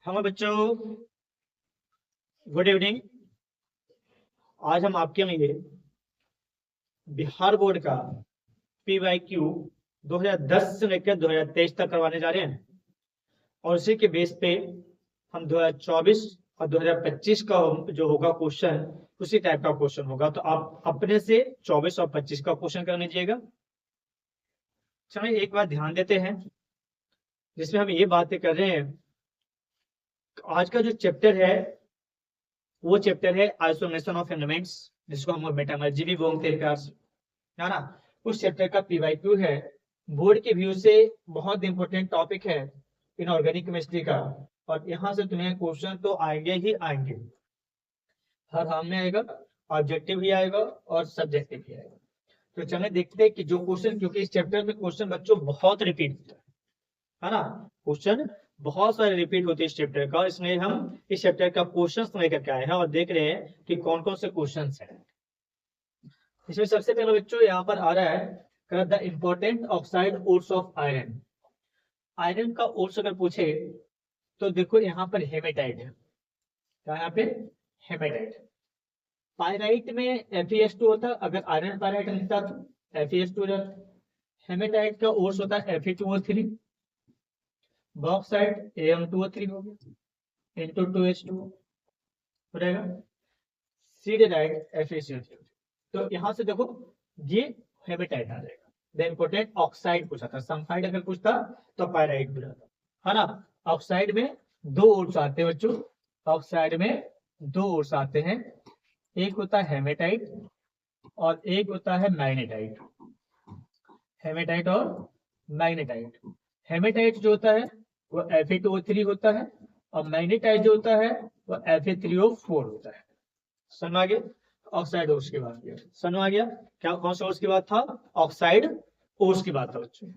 Hello बच्चों, good evening. आज हम आपके लिए बिहार बोर्ड का PYQ 2010 से लेकर 2023 तक करवाने जा रहे हैं और उसी के बेस पे हम 2024 और 2025 का जो होगा क्वेश्चन उसी टाइप का क्वेश्चन होगा। तो आप अपने से 24 और 25 का क्वेश्चन कर लीजिएगा। चलिए एक बात ध्यान देते हैं जिसमें हम ये बातें कर रहे हैं। आज का जो चैप्टर है वो चैप्टर है आइसोलेशन ऑफ एलिमेंट्स, जिसको हम मेटालर्जी भी बोलते हैं प्यार से, है ना। उस चैप्टर का PYQ है। बोर्ड के व्यू से बहुत इंपॉर्टेंट टॉपिक है इनऑर्गेनिक केमिस्ट्री का, और यहाँ से तुम्हें क्वेश्चन तो आएंगे ही आएंगे। हर हाल में आएगा, ऑब्जेक्टिव भी आएगा और सब्जेक्टिव भी आएगा। तो चले देखते हैं कि जो क्वेश्चन, क्योंकि इस चैप्टर में क्वेश्चन बच्चों बहुत रिपीट होता है ना। क्वेश्चन बहुत सारे रिपीट होते हैं इस चैप्टर का, इसलिए हम इस चैप्टर का क्वेश्चन लेकर के आए हैं और देख रहे हैं कि कौन कौन से क्वेश्चन हैं। इसमें सबसे पहले बच्चों यहाँ पर आ रहा है the important oxide ores of iron. Iron का ओर्स अगर पूछे तो देखो यहाँ पर हेमेटाइट है। क्या यहाँ पे हेमेटाइट। पायराइट में Fe2 होता है, अगर आयरन पायराइट लिखता तो Fe2 रहता। हेमेटाइट का ओर्स होता है Fe2O3। बॉक्साइट Am2O3 हो गया इंटू 2H2 हो जाएगा। Siderite FeCO3। तो यहाँ से देखो ये हेमेटाइट आ जाएगा। द इम्पोर्टेंट ऑक्साइड पूछा था, सल्फाइड अगर पूछता तो पायराइट पूछा था, है ना। ऑक्साइड में दो ओर्स आते हैं बच्चों, ऑक्साइड में दो ओर्स आते हैं। एक होता है हेमेटाइट और एक होता है मैग्नेटाइट। हेमेटाइट और मैग्नेटाइट। हेमेटाइट जो होता है वो Fe2O3 होता है और मैग्नेटाइट जो होता है वो Fe3O4 होता है। समझ आ गया। ऑक्साइड ओर्स की बात किया, समझ आ गया क्या कौन सा ओर्स की बात था। ऑक्साइड ओर्स की बात था बच्चों।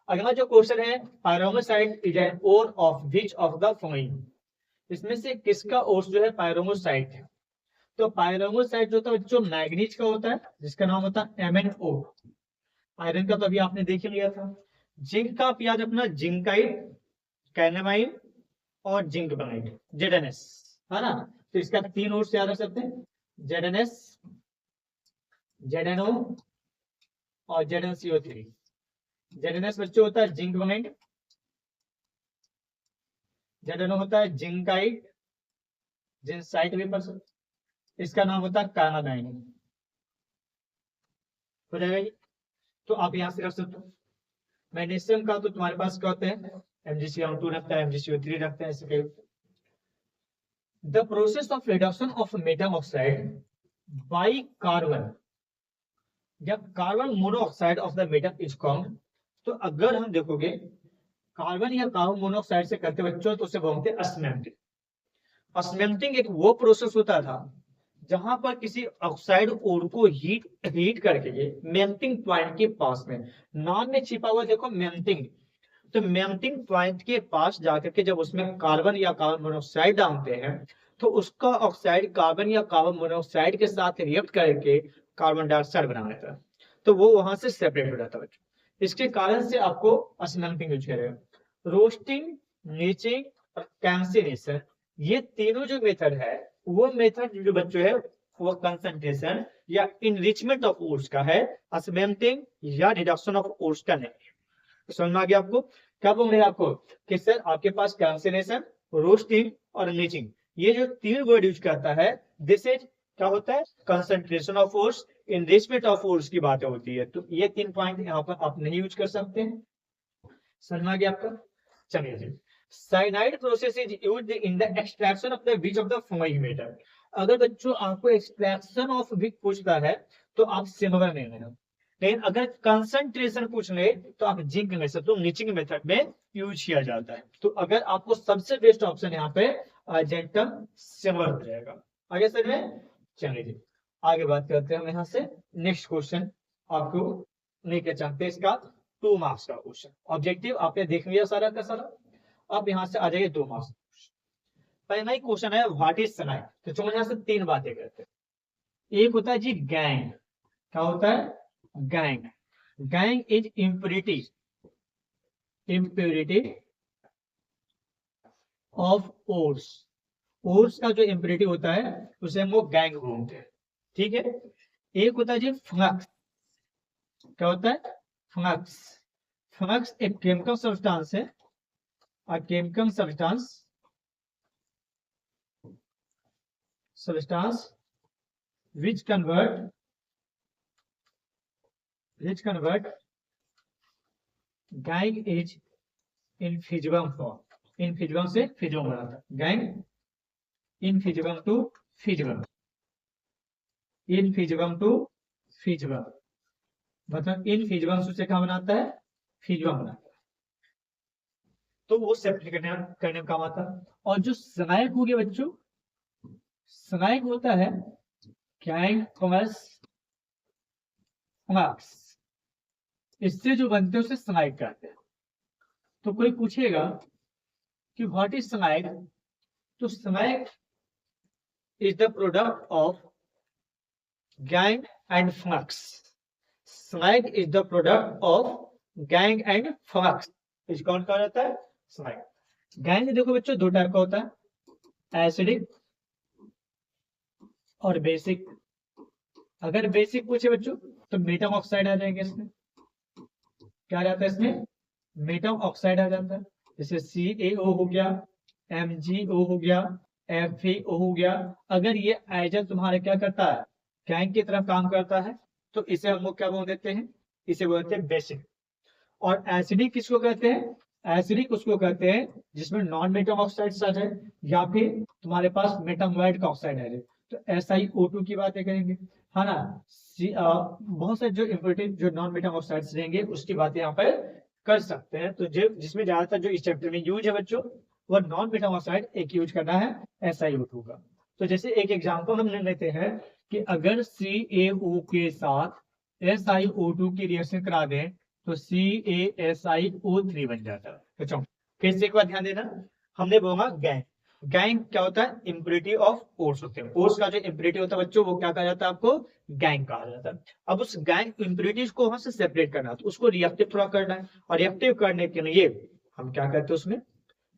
अगला जो क्वेश्चन है, pyromorphite is an ore of which of the following. इसमें से किसका ओर्स जो है पायरोमोसाइट है। तो पायरोमोसाइट जो होता है बच्चों मैग्नीज का होता है, जिसका नाम होता है MnO। आयरन का तो अभी आपने देख लिया था। जिंक का आप याद रखना, जिंकाइट, कैनेमाइन और जिंक बनाइट, ZnS, है ना। तो इसका तीन ओर्स याद रख सकते हैं, ZnS, ZnO और ZnCO3। ZnS बच्चों होता है जिंक बनाइट, ZnO होता है जिंकाइट, जिंसाइट भी पढ़ सकते, इसका नाम होता है कैनामाइन। हो जाएगा ये। तो आप यहां से रख सकते हो। मैग्नीशियम का तो तुम्हारे पास क्या होते हैं, MgCl2 रखता है, MgCO3 रखता है, ऐसे the process of reduction of metal oxide by carbon. जब carbon monoxide of the metal is formed, तो अगर हम देखोगे कार्बन या कार्बन मोनोऑक्साइड से करते बच्चों तो उसे बोलते हैं स्मेल्टिंग। स्मेल्टिंग एक वो प्रोसेस होता था जहां पर किसी ऑक्साइड ओर को हीट करके मेल्टिंग पॉइंट के पास में, नाम में छिपा हुआ देखो मेल्टिंग। तो मेल्टिंग पॉइंट के पास जाकर के जब उसमें कार्बन या कार्बन मोनोऑक्साइड डालते हैं तो उसका ऑक्साइड कार्बन या कार्बन मोनोऑक्साइड के साथ रिएक्ट करके कार्बन डाइऑक्साइड बना लेता है। तो वो वहां से सेपरेट हो जाता है बच्चों। इसके कारण से आपको स्मेल्टिंग यूज करेगा। रोस्टिंग, नीचिंग और कैंसिनेशन, ये तीनों जो मेथड है वो मेथड जो बच्चों है वो कंसंट्रेशन या इनरिचमेंट ऑफ ओर्स का है, स्मेल्टिंग या रिडक्शन ऑफ ओर्स का नहीं। समझ में आ गया आपको। क्या बोल रहे हैं आपको कि सर आपके पास कैंसिनेशन, रोस्टिंग और नीचिंग, ये जो तीन वर्ड यूज करता है, दिस इज क्या होता है, concentration of force, enrichment of force की बातें होती है। तो ये तीन पॉइंट यहाँ पर आप नहीं यूज कर सकते हैं। समझ में आ गया आपका। चलिए जी, cyanide process is used in the extraction of the which of the following metal. अगर बच्चों आपको एक्सट्रैक्शन ऑफ विच पूछता है तो आप सिल्वर ले लेना, लेकिन अगर कंसंट्रेशन पूछ ले तो आप जिंक ले सकते हो, नीचिंग मेथड में यूज किया जाता है। तो अगर आपको सबसे बेस्ट ऑप्शन यहाँ पे अर्जेंटम सिल्वर रहेगा। आगे सर में चलिए जी, आगे बात करते हैं हम यहाँ से। नेक्स्ट क्वेश्चन आपको लेके चलते हैं, इसका 2 मार्क्स का क्वेश्चन। ऑब्जेक्टिव आपने देख लिया सारा का सारा, अब यहाँ से आ जाइए 2 मार्क्स। पहला ही क्वेश्चन है व्हाट इज सनाइड। तो चलो यहाँ से तीन बातें करते हैं। एक होता है जी गैंग। क्या होता है, gang. Gang is impurity, impurity of ores. Ores का जो इम्प्योरिटी होता है उसे हम लोग गैंग बोलते हैं, ठीक है। एक होता है जी फ्लक्स। क्या होता है? फ्लक्स। फ्लक्स एक केमिकल सब्सटेंस है, a chemical substance which convert gang is in physical form। In physical से फिजिकल बनाता है गैंग in physical to physical, in physical to physical, मतलब इन फिजिकल से क्या बनाता है? फिजिकल बनाता है। तो वो सेपरेट करने का काम आता है। और जो सहायक हो गया बच्चों, सहायक होता है गैंग प्लस फ्लक्स, इससे जो बनते हैं उसे सहायक कहते हैं। तो कोई पूछेगा कि व्हाट इज सहायक, तो सहायक is the product of gangue and flux. सहायक is the product of gangue and flux. इस कौन कहा जाता है? सहायक। गैंग देखो बच्चों दो टाइप का होता है, एसिडिक और बेसिक। अगर बेसिक पूछे बच्चों तो मेटल ऑक्साइड आ जाएंगे इसमें। क्या आ जाता है इसमें? मेटल ऑक्साइड आ जाता है। जैसे CaO हो गया, MgO हो गया, FeO हो गया। अगर ये आइजन तुम्हारे क्या करता है? गैंग की तरफ काम करता है, तो इसे हम लोग क्या बोल देते हैं? इसे बोलते हैं बेसिक। और एसिडिक किसको कहते हैं? एसिडिक उसको कहते हैं जिसमें नॉन मेटल ऑक्साइड आ जाए या फिर तुम्हारे पास मेटामोलाइट का ऑक्साइड आ जाए। तो SiO2 की बातें करेंगे, है ना। बहुत सारे जो इम्पोर्टेंट जो नॉन मेटल ऑक्साइड्स रहेंगे उसकी बातें यहाँ पर कर सकते हैं। तो जो जिसमें ज्यादातर जो इस चैप्टर में यूज है बच्चों, वो नॉन मेटल ऑक्साइड एक यूज करना है SiO2 का। तो जैसे एक एग्जांपल हम ले लेते हैं कि अगर CaO के साथ SiO2 की रिएक्शन करा दें तो CaSiO3 बन जाता है। अच्छा फिर से एक बार ध्यान देना, हमने बोला गैंग। गैंग क्या होता है? इम्प्योरिटी ऑफ ओर्स होते हैं। ओर्स का जो इम्प्योरिटी होता है बच्चों वो क्या कहा जाता है? आपको गैंग कहा जाता है। अब उस गैंग इम्प्योरिटीज को वहां से सेपरेट करना है, तो उसको रिएक्टिव थोड़ा करना है। और रिएक्टिव करने के लिए हम क्या करते हैं? उसमें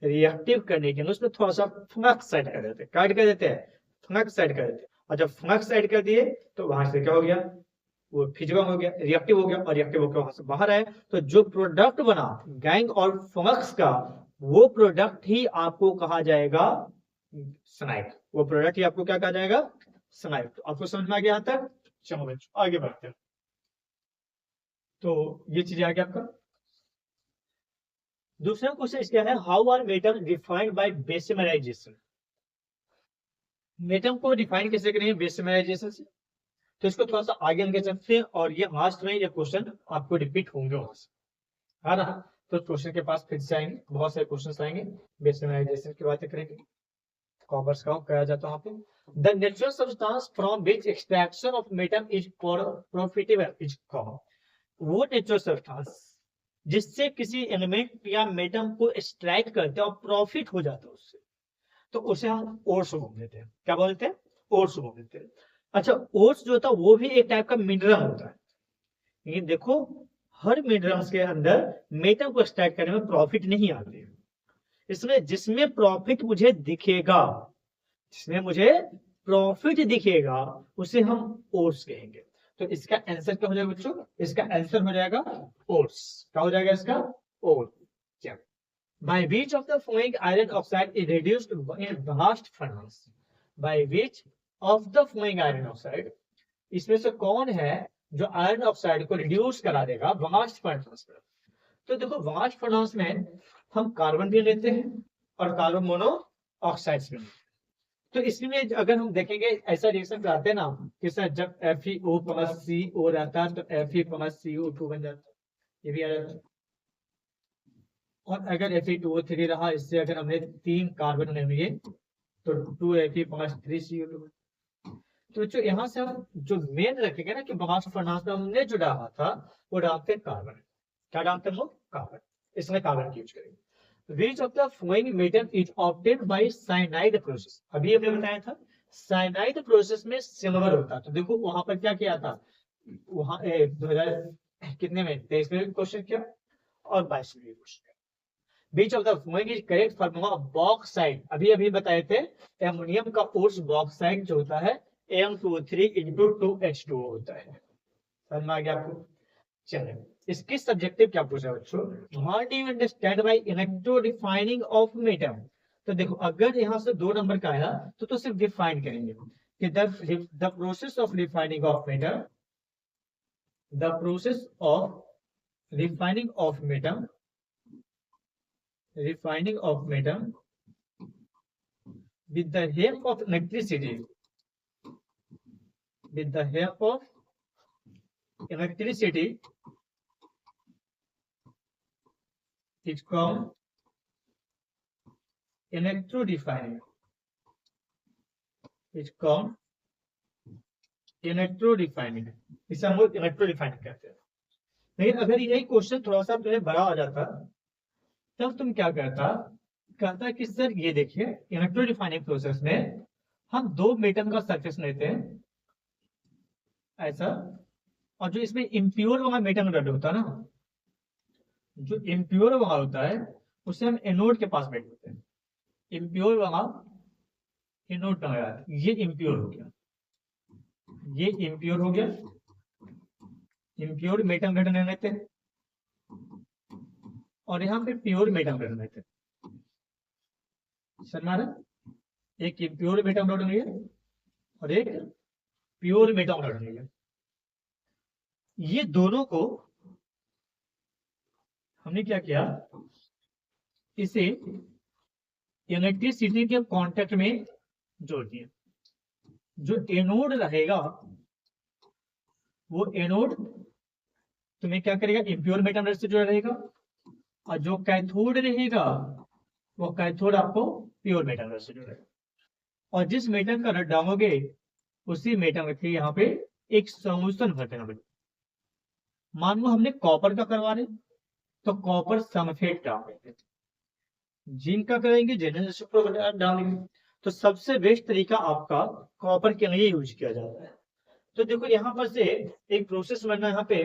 रिएक्टिव करने के लिए उसमें थोड़ा सा फ्लक्स ऐड कर देते हैं। क्या कर देते हैं? फ्लक्स ऐड कर देते हैं। और जब फ्लक्स ऐड कर दिए तो वहां से क्या हो गया? वो फिजिकल हो गया, रिएक्टिव हो गया, और रिएक्टिव होकर वहां से बाहर आए तो जो प्रोडक्ट बना गैंग और फ्लक्स का, वो प्रोडक्ट ही आपको कहा जाएगा सनाइड। वो प्रोडक्ट ही आपको क्या कहा जाएगा? सनाइड। तो आपको समझ में आ गया यहाँ तक? चलो बच्चों आगे बढ़ते हैं। तो ये चीज आ गया आपका। दूसरा क्वेश्चन क्या है? How are metal defined by bessemerisation. Metal को डिफाइन कैसे करेंगे बेसिमराइजेशन से? तो इसको थोड़ा सा आगे लेके चलते हैं, और ये लास्ट में ये क्वेश्चन आपको रिपीट होंगे वहां से, है ना। तो क्वेश्चन के पास फिर से आएंगे, बहुत सारे क्वेश्चन आएंगे, बेसिमराइजेशन की बातें करेंगे। कॉमर्स का कहा जाता है वहां पे। The natural substance from which extraction of metal is profitable is called. वो नेचुरल सब्सटेंस जिससे किसी एलिमेंट या मेटल को एक्सट्रैक्ट करते हैं और प्रॉफिट हो जाता है उससे, तो उसे हम ओर्स बोल देते हैं। क्या बोलते हैं? ओर्स बोल देते हैं। अच्छा ओर्स जो होता है वो भी एक टाइप का मिनरल होता है, लेकिन देखो हर मिनरल्स के अंदर मेटल को एक्सट्रैक्ट करने में प्रॉफिट नहीं आते। इसमें जिसमें प्रॉफिट मुझे दिखेगा, जिसमें मुझे प्रॉफिट दिखेगा उसे हम ओर्स कहेंगे। तो इसका आंसर क्या हो जाएगा बच्चों? इसका आंसर हो जाएगा ओर्स। क्या हो जाएगा इसका? Ores. By which of the following iron oxide is reduced in blast furnace? By which of the following iron oxide, इसमें से कौन है जो आयरन ऑक्साइड को रिड्यूस करा देगा ब्लास्ट फर्नेस में? तो देखो ब्लास्ट फर्नेस में हम कार्बन भी लेते हैं और कार्बन मोनो ऑक्साइड्स भी लेते हैं। तो इसमें अगर हम देखेंगे ऐसा रिएक्शन कराते हैं ना कि सर जब FeO प्लस CO रहता है तो Fe प्लस CO2 बन जाता है, ये भी आ जाता है। और अगर Fe2O3 रहा, इससे अगर हमने 3 कार्बन ले लिए तो 2Fe प्लस 3CO2। तो जो यहाँ से हम जो मेन रखेंगे ना कि ब्लास्ट फर्नेस में हमने जो डाला था वो डालते हैं कार्बन। क्या डालते हैं हम लोग? कार्बन। इसमें कार्बन यूज करेंगे। Which of the following metal is obtained by cyanide process? अभी हमने बताया था साइनाइड प्रोसेस में सिल्वर होता है। तो देखो वहां पर क्या किया था, वहां 2000 कितने में 23 में क्वेश्चन किया और 22 में क्वेश्चन किया। Which of the following is correct formula of bauxite, अभी अभी बताए थे एमोनियम का ओर्स बॉक्साइट जो होता है Am2O3 into 2H2O होता है। समझ में आ गया आपको? चलिए इसके सब्जेक्टिव क्या पूछा बच्चों, what do you understand bye electro refining of metal. तो देखो अगर यहाँ से 2 नंबर का आया तो सिर्फ डिफाइन करेंगे कि the process of refining of metal, the process of refining of metal, refining of metal with the help of electricity, with the help of electricity is called electro refining, is called electro refining, इसे हम लोग electro refining कहते हैं। लेकिन अगर यही question थोड़ा सा तुम्हें बड़ा आ जाता तब तुम क्या कहता कि सर ये देखिए इलेक्ट्रो रिफाइनिंग प्रोसेस में हम 2 मेटल का सरफेस लेते हैं ऐसा, और जो इसमें इम्प्योर वाला मेटल रेड होता है ना, जो इम्प्योर वाला होता है उसे हम एनोड के पास बैठ देते हैं, इम्प्योर वाला एनोड पे लगा, ये इम्प्योर हो गया, ये इम्प्योर हो गया, इम्प्योर मेटल रेड ले लेते हैं और यहाँ पे प्योर मेटल रेड लेते हैं। समझ, एक इम्प्योर मेटल रेड लिया और एक प्योर मेटल रेड लिया, ये दोनों को हमने क्या किया, इसे इलेक्ट्रिसिटी के कांटेक्ट में जोड़ दिया। जो एनोड रहेगा वो एनोड तुम्हें क्या करेगा, इम्प्योर मेटल रेड से जुड़ा रहेगा, और जो कैथोड रहेगा वो कैथोड आपको प्योर मेटल रेड से जुड़ेगा। और जिस मेटल का रेड डालोगे उसी मेटल रखिए यहाँ पे एक सॉल्यूशन भर देना। मान लो हमने कॉपर का करवा रहे तो कॉपर सल्फेट डाल देंगे, जिंक का करेंगे जिंक डालेंगे। तो सबसे बेस्ट तरीका आपका कॉपर के लिए यूज किया जाता है। तो देखो यहाँ पर से एक प्रोसेस बनना यहाँ पे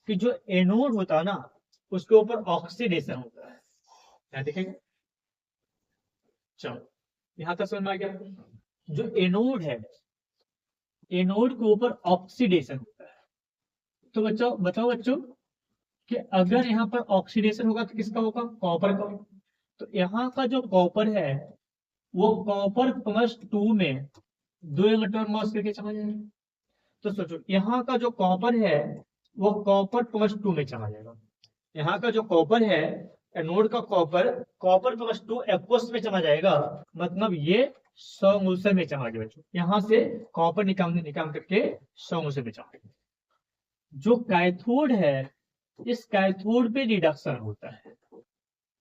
कि जो एनोड होता है ना उसके ऊपर ऑक्सीडेशन होता है, क्या देखेंगे। चलो यहाँ तक समझ में आ गया। जो एनोड है, एनोड के ऊपर ऑक्सीडेशन होता है। तो बच्चों बताओ बच्चों कि अगर यहाँ पर ऑक्सीडेशन होगा तो किसका होगा, कॉपर का। तो यहाँ का जो कॉपर है वो कॉपर +2 में 2 इलेक्ट्रॉन लॉस करके चला जाएगा। तो सोचो यहाँ का जो कॉपर है वो कॉपर +2 में चला जाएगा। यहाँ का जो कॉपर है एनोड का कॉपर +2 एक्वस में चला जाएगा, मतलब ये सॉल्यूशन में चला जाएगा। यहाँ से कॉपर निकाल करके सॉल्यूशन में चला जाएगा। जो कैथोड है इस कैथोड पे रिडक्शन होता है,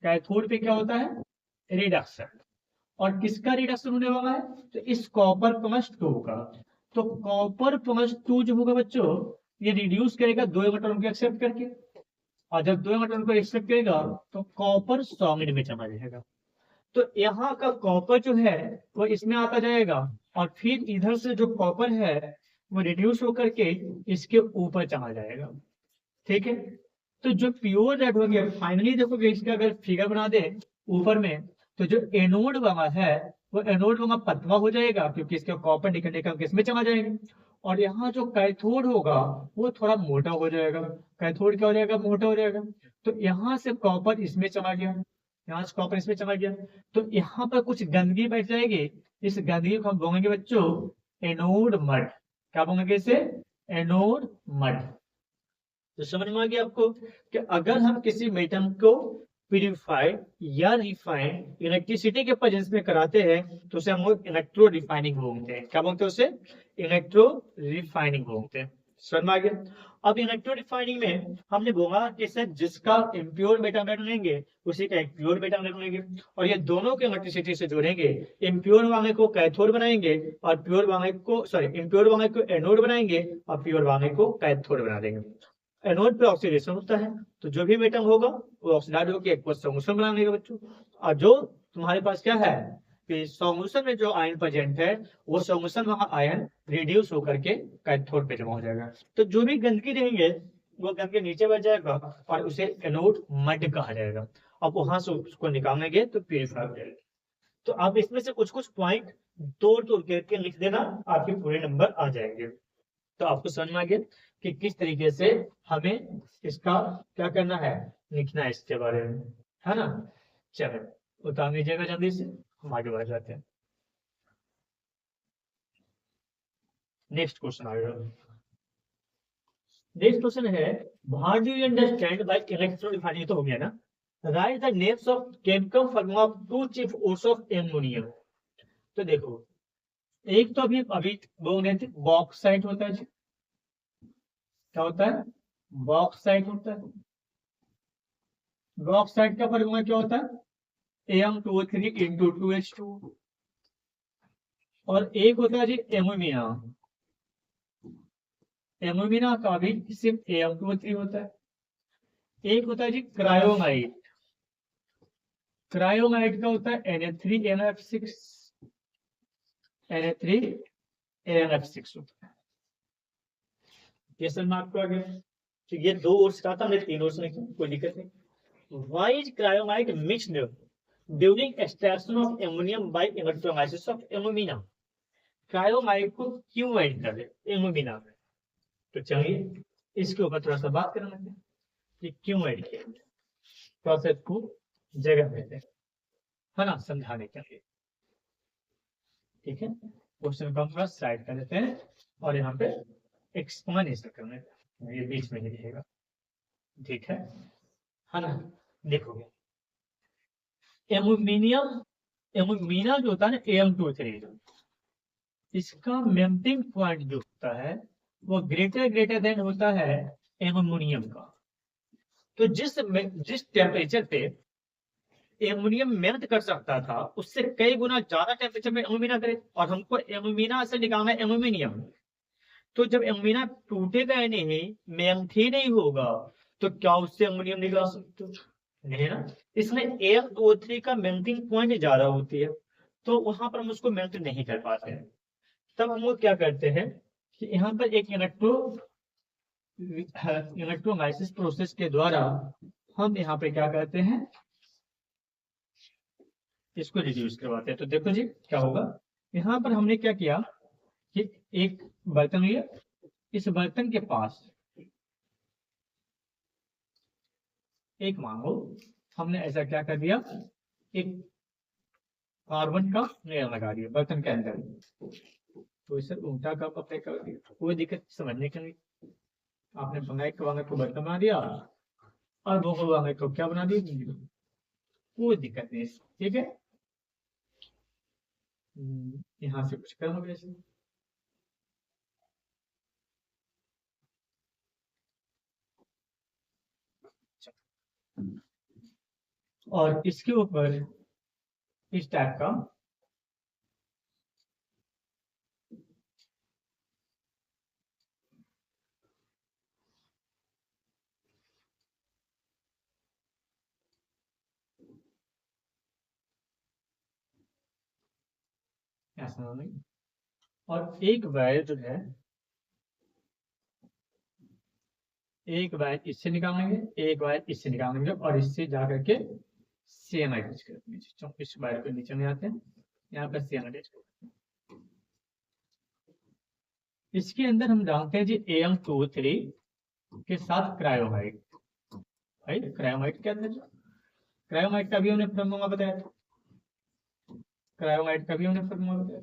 कैथोड पे क्या होता है, रिडक्शन। और किसका रिडक्शन होने वाला है, तो इस कॉपर +2 का। तो कॉपर +2 जो होगा बच्चों ये रिड्यूस करेगा 2 इलेक्ट्रॉन को एक्सेप्ट करके, और जब 2 इलेक्ट्रॉन को एक्सेप्ट करेगा तो कॉपर सॉलिड में चला जाएगा। तो यहाँ का कॉपर जो है वो इसमें आता जाएगा और फिर इधर से जो कॉपर है वो रिड्यूस होकर के इसके ऊपर चला जाएगा। ठीक है, तो जो प्योर रेड हो गया फाइनली देखोगे इसका अगर फिगर बना दे ऊपर में, तो जो एनोड वाला है वो एनोड वाला पतला हो जाएगा क्योंकि इसका कॉपर निकल इसमें चला जाएगा। और यहाँ जो कैथोड होगा वो थोड़ा मोटा हो जाएगा। कैथोड क्या हो जाएगा, मोटा हो जाएगा। तो यहाँ से कॉपर इसमें चला गया, यहाँ से कॉपर इसमें चला गया, तो यहाँ पर कुछ गंदगी बैठ जाएगी। इस गंदगी को हम बोलेंगे बच्चों एनोड मड। क्या बोलेंगे इसे, एनोड मड। तो समझ में आ गया आपको कि अगर हम किसी मेटल को प्यूरिफाइड या रिफाइंड इलेक्ट्रिसिटी के प्रेजेंस में कराते हैं तो उसे हम लोग इलेक्ट्रो रिफाइनिंग बोलते हैं। क्या बोलते हैं उसे, इलेक्ट्रो रिफाइनिंग बोलते हैं। समझ में आ गया। अब इलेक्ट्रो रिफाइनिंग में हमने बोला कि सर जिसका इम्प्योर मेटल रेड लेंगे उसी का एक प्योर मेटल रेड लेंगे, और ये दोनों को इलेक्ट्रिसिटी से जोड़ेंगे। इम्प्योर वाले को कैथोड बनाएंगे और प्योर वाले को इम्प्योर वाले को एनोड बनाएंगे और प्योर वाले को कैथोड बना देंगे। एनोड पे ऑक्सीडेशन होता है तो जो भी मेटल होगा वो ऑक्सीडाइज होकर एक सॉल्यूशन बना लेगा बच्चों। और जो तुम्हारे पास क्या है कि सॉल्यूशन में जो आयन प्रेजेंट है वो सॉल्यूशन वहां आयन रिड्यूस होकर के कैथोड पे जमा हो जाएगा। तो जो भी गंदगी रहेंगे वो गंदगी नीचे बच जाएगा और उसे एनोड मड कहा जाएगा। अब वहां से उसको निकालेंगे तो प्यूरिफाई हो जाएगा। तो आप इसमें से कुछ कुछ पॉइंट तोड़ तोड़ करके लिख देना, आपके पूरे नंबर आ जाएंगे। तो आपको समझ में आ गया कि किस तरीके से हमें इसका क्या करना है, लिखना है इसके बारे में, है ना। चलो उतार लीजिएगा जल्दी से, हम आगे बढ़ जाते हैं। नेक्स्ट क्वेश्चन आएगा। नेक्स्ट क्वेश्चन है, what do you understand by electrorefined, ये तो हो गया ना। Right the names of chemical formula of two chief ores of ammonium. तो देखो, एक तो अभी अभी बोल रहे थे बॉक्साइट होता है जी, क्या होता है, बॉक्साइट होता है। बॉक्साइट का फॉर्मूला क्या होता है, Am2O3 इंटू 2H2। और एक होता है जी एमोनिया, एमोनिया का भी सिर्फ Am2O3 होता है। एक होता है जी क्रायोमाइट, क्रायोमाइट का होता है Na3NF6, Na3NF6 होता है। ये सब मैं आपको आगे, तो ये दो ओर्स का था, हमने तीन ओर्स लिखे, कोई दिक्कत नहीं। Why is cryolite mixed during extraction of ammonium by electrolysis of alumina. Cryolite को क्यों ऐड कर दे एल्यूमिना में, तो चलिए इसके ऊपर थोड़ा सा बात कर लेते हैं कि क्यों ऐड किया, प्रोसेस को जगह देते हैं, है ना, समझाने के लिए। ठीक है, क्वेश्चन को हम थोड़ा साइड कर देते हैं और यहाँ पे एक्सप्लेनेशन करने, ये बीच में ही रहेगा। ठीक है ना। देखोगे एल्यूमिनियम, एल्यूमिना जो होता है ना Am2O3, इसका मेल्टिंग पॉइंट जो होता है वो ग्रेटर देन होता है एल्यूमिनियम का। तो जिस टेम्परेचर पे एल्यूमिनियम मेल्ट कर सकता था, उससे कई गुना ज्यादा टेम्परेचर में एल्यूमिना करे, और हमको एल्यूमिना से निकालना है एल्यूमिनियम। तो जब एल्यूमिना टूटेगा ही नहीं, मेल्ट ही नहीं होगा, तो क्या उससे एल्यूमिनियम निकाल सकते हो, नहीं ना। इसमें Am2O3 का मेल्टिंग पॉइंट ज्यादा होती है, तो वहां पर हम उसको मेल्ट नहीं कर पाते हैं। तब हम लोग क्या करते हैं कि यहाँ पर एक इलेक्ट्रोलाइसिस प्रोसेस के द्वारा हम यहाँ पे क्या करते हैं, इसको रिड्यूस करवाते हैं। तो देखो जी क्या होगा, यहाँ पर हमने क्या किया कि एक बर्तन लिया, इस बर्तन के पास एक मांगो, हमने ऐसा क्या कर दिया, एक कार्बन का लेयर लगा दिया बर्तन के अंदर। तो इसे उल्टा कप अपने कर दिया, कोई दिक्कत समझने के लिए। आपने ब्लैक वाले को बर्तन बना दिया और भूगोल वाले को क्या बना दिया, कोई दिक्कत नहीं। ठीक है, यहाँ से कुछ करोगे ऐसे, और इसके ऊपर इस टाइप का ऐसा नहीं, और एक वायर जो है, एक वायर इससे निकालेंगे, एक वायर इससे निकालेंगे, और इससे जा करके सेम अटैच करेंगे। इस वायर को नीचे में आते हैं, यहाँ पर सेम अटैच करेंगे। इसके अंदर हम डालते हैं जी Am2O3 के साथ क्रायोमाइट। भाई क्रायोमाइट के अंदर, क्रायोमाइट का भी हमने फॉर्मूला बताया था, क्रायोमाइट का भी हमने फॉर्मूला बताया,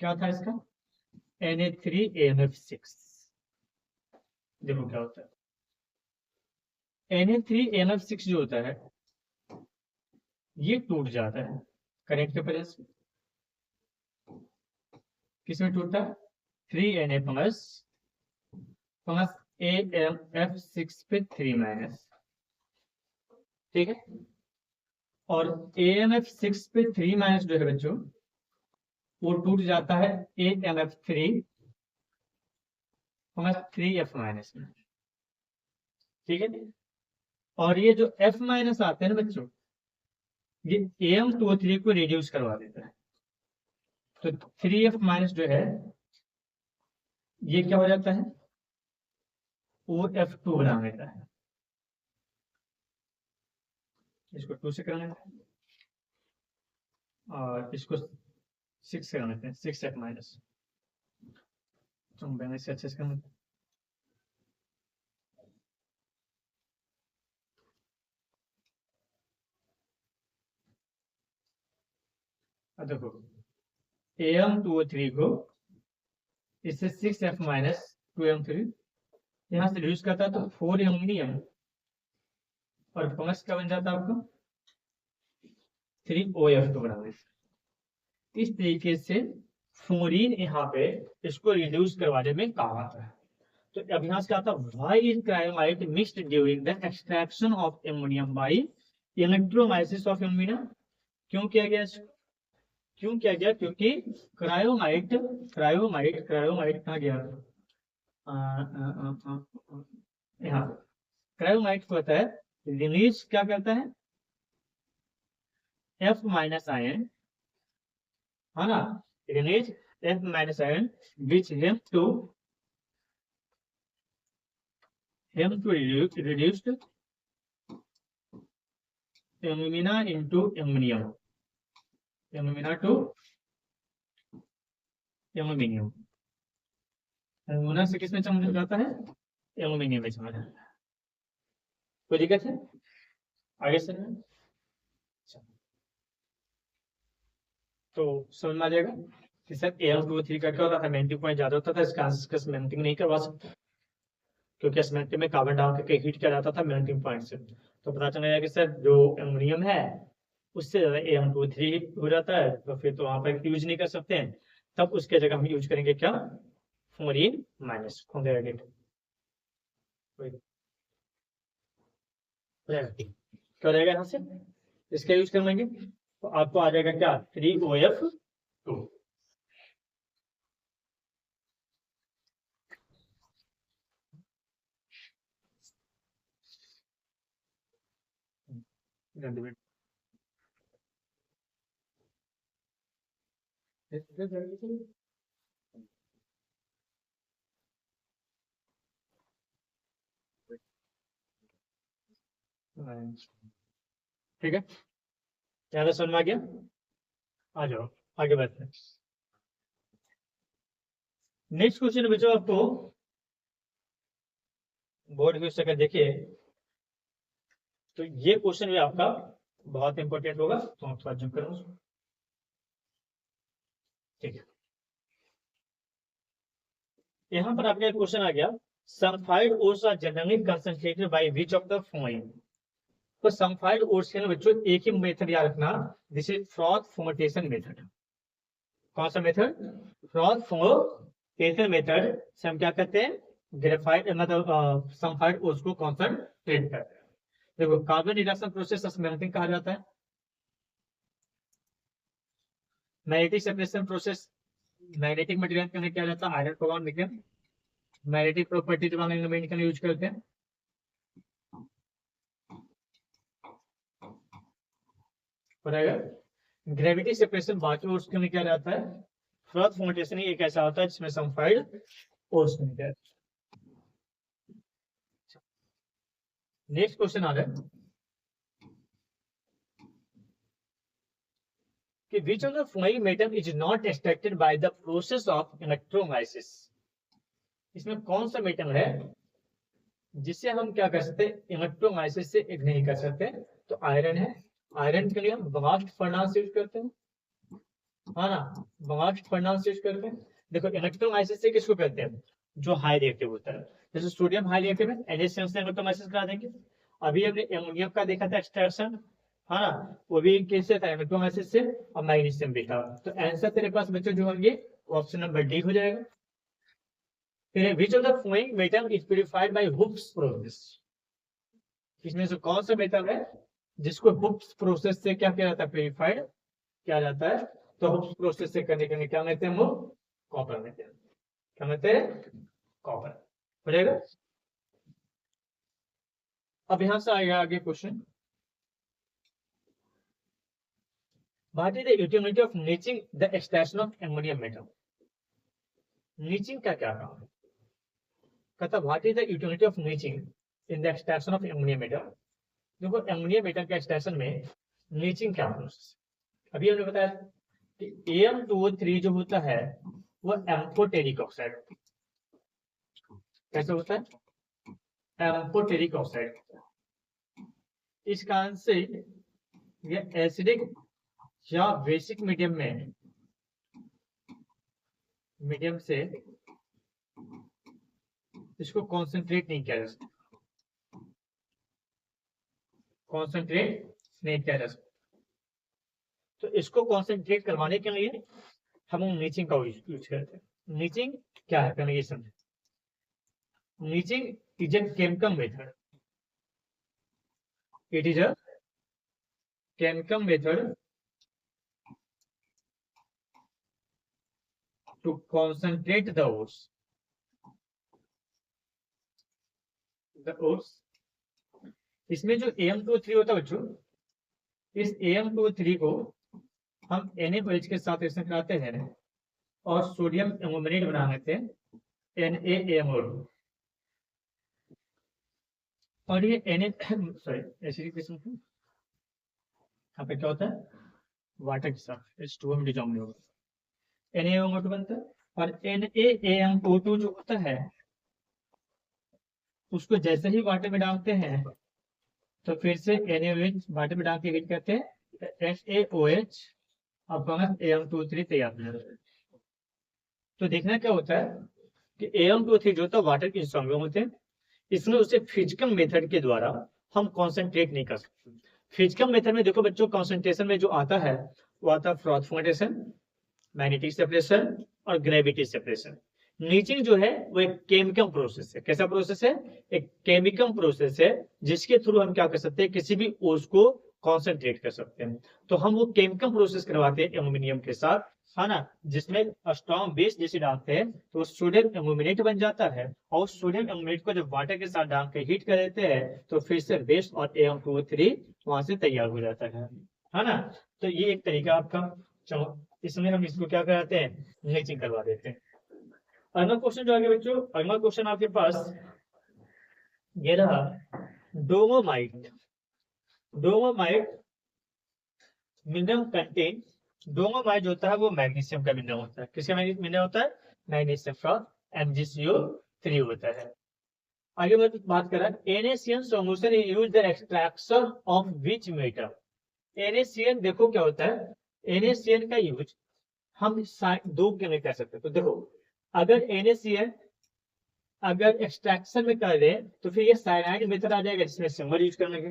क्या था इसका, Na3NF6। देखो क्या होता है, Na3NF6 जो होता है ये टूट जाता है करंट के वजह से। किसमें टूटता है, 3Na प्लस प्लस AMF6 पे 3 माइनस। ठीक है, और AMF6 पे 3 माइनस जो है बच्चों, वो टूट जाता है AMF3 प्लस 3F माइनस में। ठीक है, और ये जो F माइनस आते हैं ना बच्चों, ये Am2O3 को रिड्यूस करवा देता है। तो 3F माइनस जो है ये क्या हो जाता है, OF2 बना देता है। इसको 2 से करना है और इसको 6 से करना है, 6f माइनस, तो मैंने इसे अच्छे से करना है। अब देखो am2O3 को इससे 6f माइनस 2m3 यहाँ से रिड्यूस करता है तो 4 एल्यूमिनियम और 5 का बन जाता है आपका 3OF2 बराबर। इस तरीके से फ्लोरीन यहाँ पे इसको रिड्यूस करवाने में काम आता है। तो अब यहाँ से क्या आता है, why is cryolite mixed during the extraction of ammonium by electrolysis of alumina. क्यों किया गया इसको, क्यों किया गया, क्योंकि क्रायोलाइट क्रायोलाइट क्रायोलाइट कहाँ गया, यहाँ क्रायोलाइट को होता है रिलीज क्या करता है, F माइनस आयन, है ना, release F minus ion which help to reduce alumina into aluminum, alumina to aluminium, alumina से किसमें चेंज जाता है, एल्यूमिनियम में चला जाता है। कोई दिक्कत है आगे से, तो समझ में आ जाएगा कि सर Al2O3 का क्या होता था, मेल्टिंग पॉइंट ज्यादा होता था, इसका आंसर मेल्टिंग नहीं करवा सकता क्योंकि इस मेल्टिंग में कार्बन डाल करके हीट किया जाता था मेल्टिंग पॉइंट से। तो पता चलेगा कि सर जो एल्यूमिनियम है उससे ज्यादा Am2O3 हो जाता है, तो फिर तो वहां पर यूज नहीं कर सकते हैं, तब उसके जगह हम यूज करेंगे क्या, फ्लोरीन माइनस, क्या रहेगा यहाँ से, इसका यूज कर लेंगे तो आपको आ जाएगा क्या, 3OF2। ठीक है, ज्यादा समझ में आ गया, आ जाओ आगे बढ़ते हैं। नेक्स्ट क्वेश्चन बच्चों आपको बोर्ड की अगर देखिए तो ये क्वेश्चन भी आपका बहुत इंपॉर्टेंट होगा, तो हम थोड़ा जूम करूँ, ठीक है। यहाँ पर आपका क्वेश्चन आ गया, sulphide ores are generally concentrated by which of the following. तो सल्फाइड ओर्स के लिए बच्चों एक ही मेथड याद रखना, this is froth fermentation method. कौन सा मेथड, फ्रॉथ फर्मेंटेशन मेथड से हम क्या करते हैं, ग्रेफाइट मतलब सल्फाइड ओर्स को कंसंट्रेट करते हैं। देखो कार्बन रिडक्शन प्रोसेस स्मेल्टिंग कहा जाता है, magnetic separation process magnetic material के लिए क्या जाता है, आयरन प्रोटॉन निकल, मैग्नेटिक प्रॉपर्टीज वाले एलिमेंट के लिए यूज करते हैं। ग्रेविटी सेपरेशन बाकी ओर्स के लिए क्या जाता है, फ्रॉथ फर्मेंटेशन एक ऐसा होता है जिसमें सल्फाइड ओर्स निकलते हैं। नेक्स्ट क्वेश्चन आ रहा है कि which of the following metal is not extracted by the process of electrolysis। इसमें कौन सा मेटल है जिससे हम क्या कर सकते हैं, इलेक्ट्रोलाइसिस से एक नहीं कर सकते, तो आयरन है। आयरन के लिए हम ब्लास्ट फर्नास यूज करते हैं, है ना, ब्लास्ट फर्नास यूज करते हैं। देखो इलेक्ट्रोलाइसिस से किसको करते हैं, जो हाई रिएक्टिव होता है, जैसे सोडियम हाई रिएक्टिव है, NaCl से इलेक्ट्रोलाइसिस करा देंगे। अभी हमने एमोनियम का देखा था एक्सट्रैक्शन, है ना, वो भी कैसे था, इलेक्ट्रोलाइसिस से, और मैग्नीशियम भी था। तो आंसर तेरे पास बच्चों जो होंगे ऑप्शन नंबर डी हो जाएगा। फिर which of the following metal is purified by Hooke's process। इसमें से कौन सा मेटल है जिसको हुक्स प्रोसेस से क्या किया जाता है, प्यूरिफाइड किया जाता है। तो हुक्स प्रोसेस से करने के लिए क्या लेते हैं, वो कॉपर लेते हैं, क्या लेते हैं, कॉपर, हो जाएगा। अब यहां से आएगा आगे question, what is the utility of leaching the extraction of ammonium metal. Leaching का क्या काम है, कहता what is the utility of leaching in the extraction of ammonium metal. देखो एमोनिया मेटल के एक्सट्रैक्शन में लीचिंग क्या प्रोसेस, अभी हमने बताया कि AM2O3 जो होता है वो एम्फोटेरिक ऑक्साइड, कैसे होता है, एम्फोटेरिक ऑक्साइड। इस कारण से यह एसिडिक या बेसिक मीडियम से इसको कॉन्सेंट्रेट नहीं किया जा सकता, कॉन्सेंट्रेट नहीं किया जा सकता। तो इसको कॉन्सेंट्रेट करवाने के लिए हम लीचिंग का यूज करते हैं। लीचिंग क्या है पहले ये समझे। Leaching is a chemical method, it is a chemical method to concentrate the ores. इसमें जो AM2O3 होता है बच्चों, इस AM2O3 को हम NaOH के साथ रिएक्शन कराते हैं और सोडियम एमोमेनेट बना लेते हैं NaAMO2। और ये यहाँ पे क्या होता है, वाटर के साथ H2O में डिजॉल्व होगा, NaAMO2 बनता है। और NaAMO2 जो होता है उसको जैसे ही वाटर में डालते हैं तो फिर से NaOH वाटर में डाल के हीट करते हैं, NaOH अपॉन AM2O3 तैयार हो जाता है। तो देखना क्या होता है कि AM2O3 जो होता है वाटर के इंसॉल्वेबल होते हैं, इसलिए उसे फिजिकल मेथड के द्वारा हम कॉन्सेंट्रेट नहीं कर सकते। फिजिकल मेथड में देखो बच्चों, कॉन्सेंट्रेशन में जो आता है वो आता है फ्रॉथ फॉर्मेशन, मैग्नेटिक सेपरेशन और ग्रेविटी सेपरेशन। लीचिंग जो है वो एक केमिकल प्रोसेस है। कैसा प्रोसेस है, एक केमिकल प्रोसेस है जिसके थ्रू हम क्या कर सकते हैं, किसी भी ओर्स को कॉन्सेंट्रेट कर सकते हैं। तो हम वो केमिकल प्रोसेस करवाते हैं एल्यूमिनियम के साथ, है ना, जिसमें स्ट्रॉन्ग बेस जैसे डालते हैं तो सोडियम एल्यूमिनेट बन जाता है, और सोडियम एल्यूमिनेट को जब वाटर के साथ डाल के हीट कर देते हैं तो फिर से बेस और AM2O3 वहां से तैयार हो जाता है ना। तो ये एक तरीका आपका, इसमें हम इसको क्या कराते हैं, लीचिंग करवा देते हैं। अगला क्वेश्चन जो आगे बच्चों, अगला क्वेश्चन आपके पास ये रहा, dolomite. Dolomite mineral contain, dolomite जो होता है वो मैग्नीशियम का मिनरल होता है। किसका मिनरल होता है, मैग्नीशियम का MgCO3 होता है। आगे बात करें, NaCN solution is used the extraction of which metal. NaCN देखो क्या होता है, NaCN का यूज हम दो के लिए कर सकते हैं। तो देखो अगर NaCN अगर एक्सट्रैक्शन में कर रहे हैं तो फिर ये साइनाइड मेथड आ जाएगा जिसमें सिंबल यूज करने के।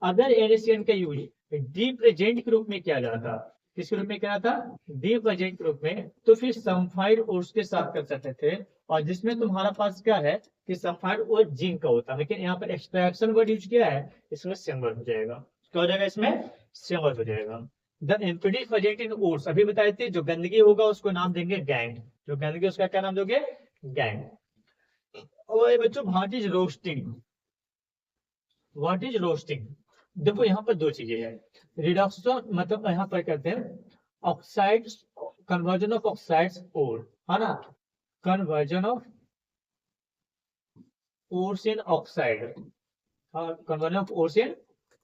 अगर NaCN का यूज डीप्रेजेंट के रूप में किया जाता, किस रूप में किया था, डीप्रेजेंट के रूप में, तो फिर सल्फाइड ओर्स के साथ कर सकते थे, और जिसमें तुम्हारा पास क्या है कि सल्फाइड और जिंक का होता है। लेकिन यहाँ पर एक्सट्रैक्शन वर्ड यूज किया है, इसमें सिंबल हो जाएगा। क्या हो जाएगा, इसमें सिंबल हो जाएगा। The impurity present in ores, अभी बताए थे, जो गंदगी होगा उसको नाम देंगे गैंग। जो गंदगी उसका क्या नाम दोगे, गैंग। और बच्चों what is roasting, what is roasting, देखो यहाँ पर दो चीजें हैं। रिडक्शन मतलब यहाँ पर कहते हैं ऑक्साइड्स, कन्वर्जन ऑफ ऑक्साइड्स ओर, है ना, conversion of ores in oxide, conversion of ores in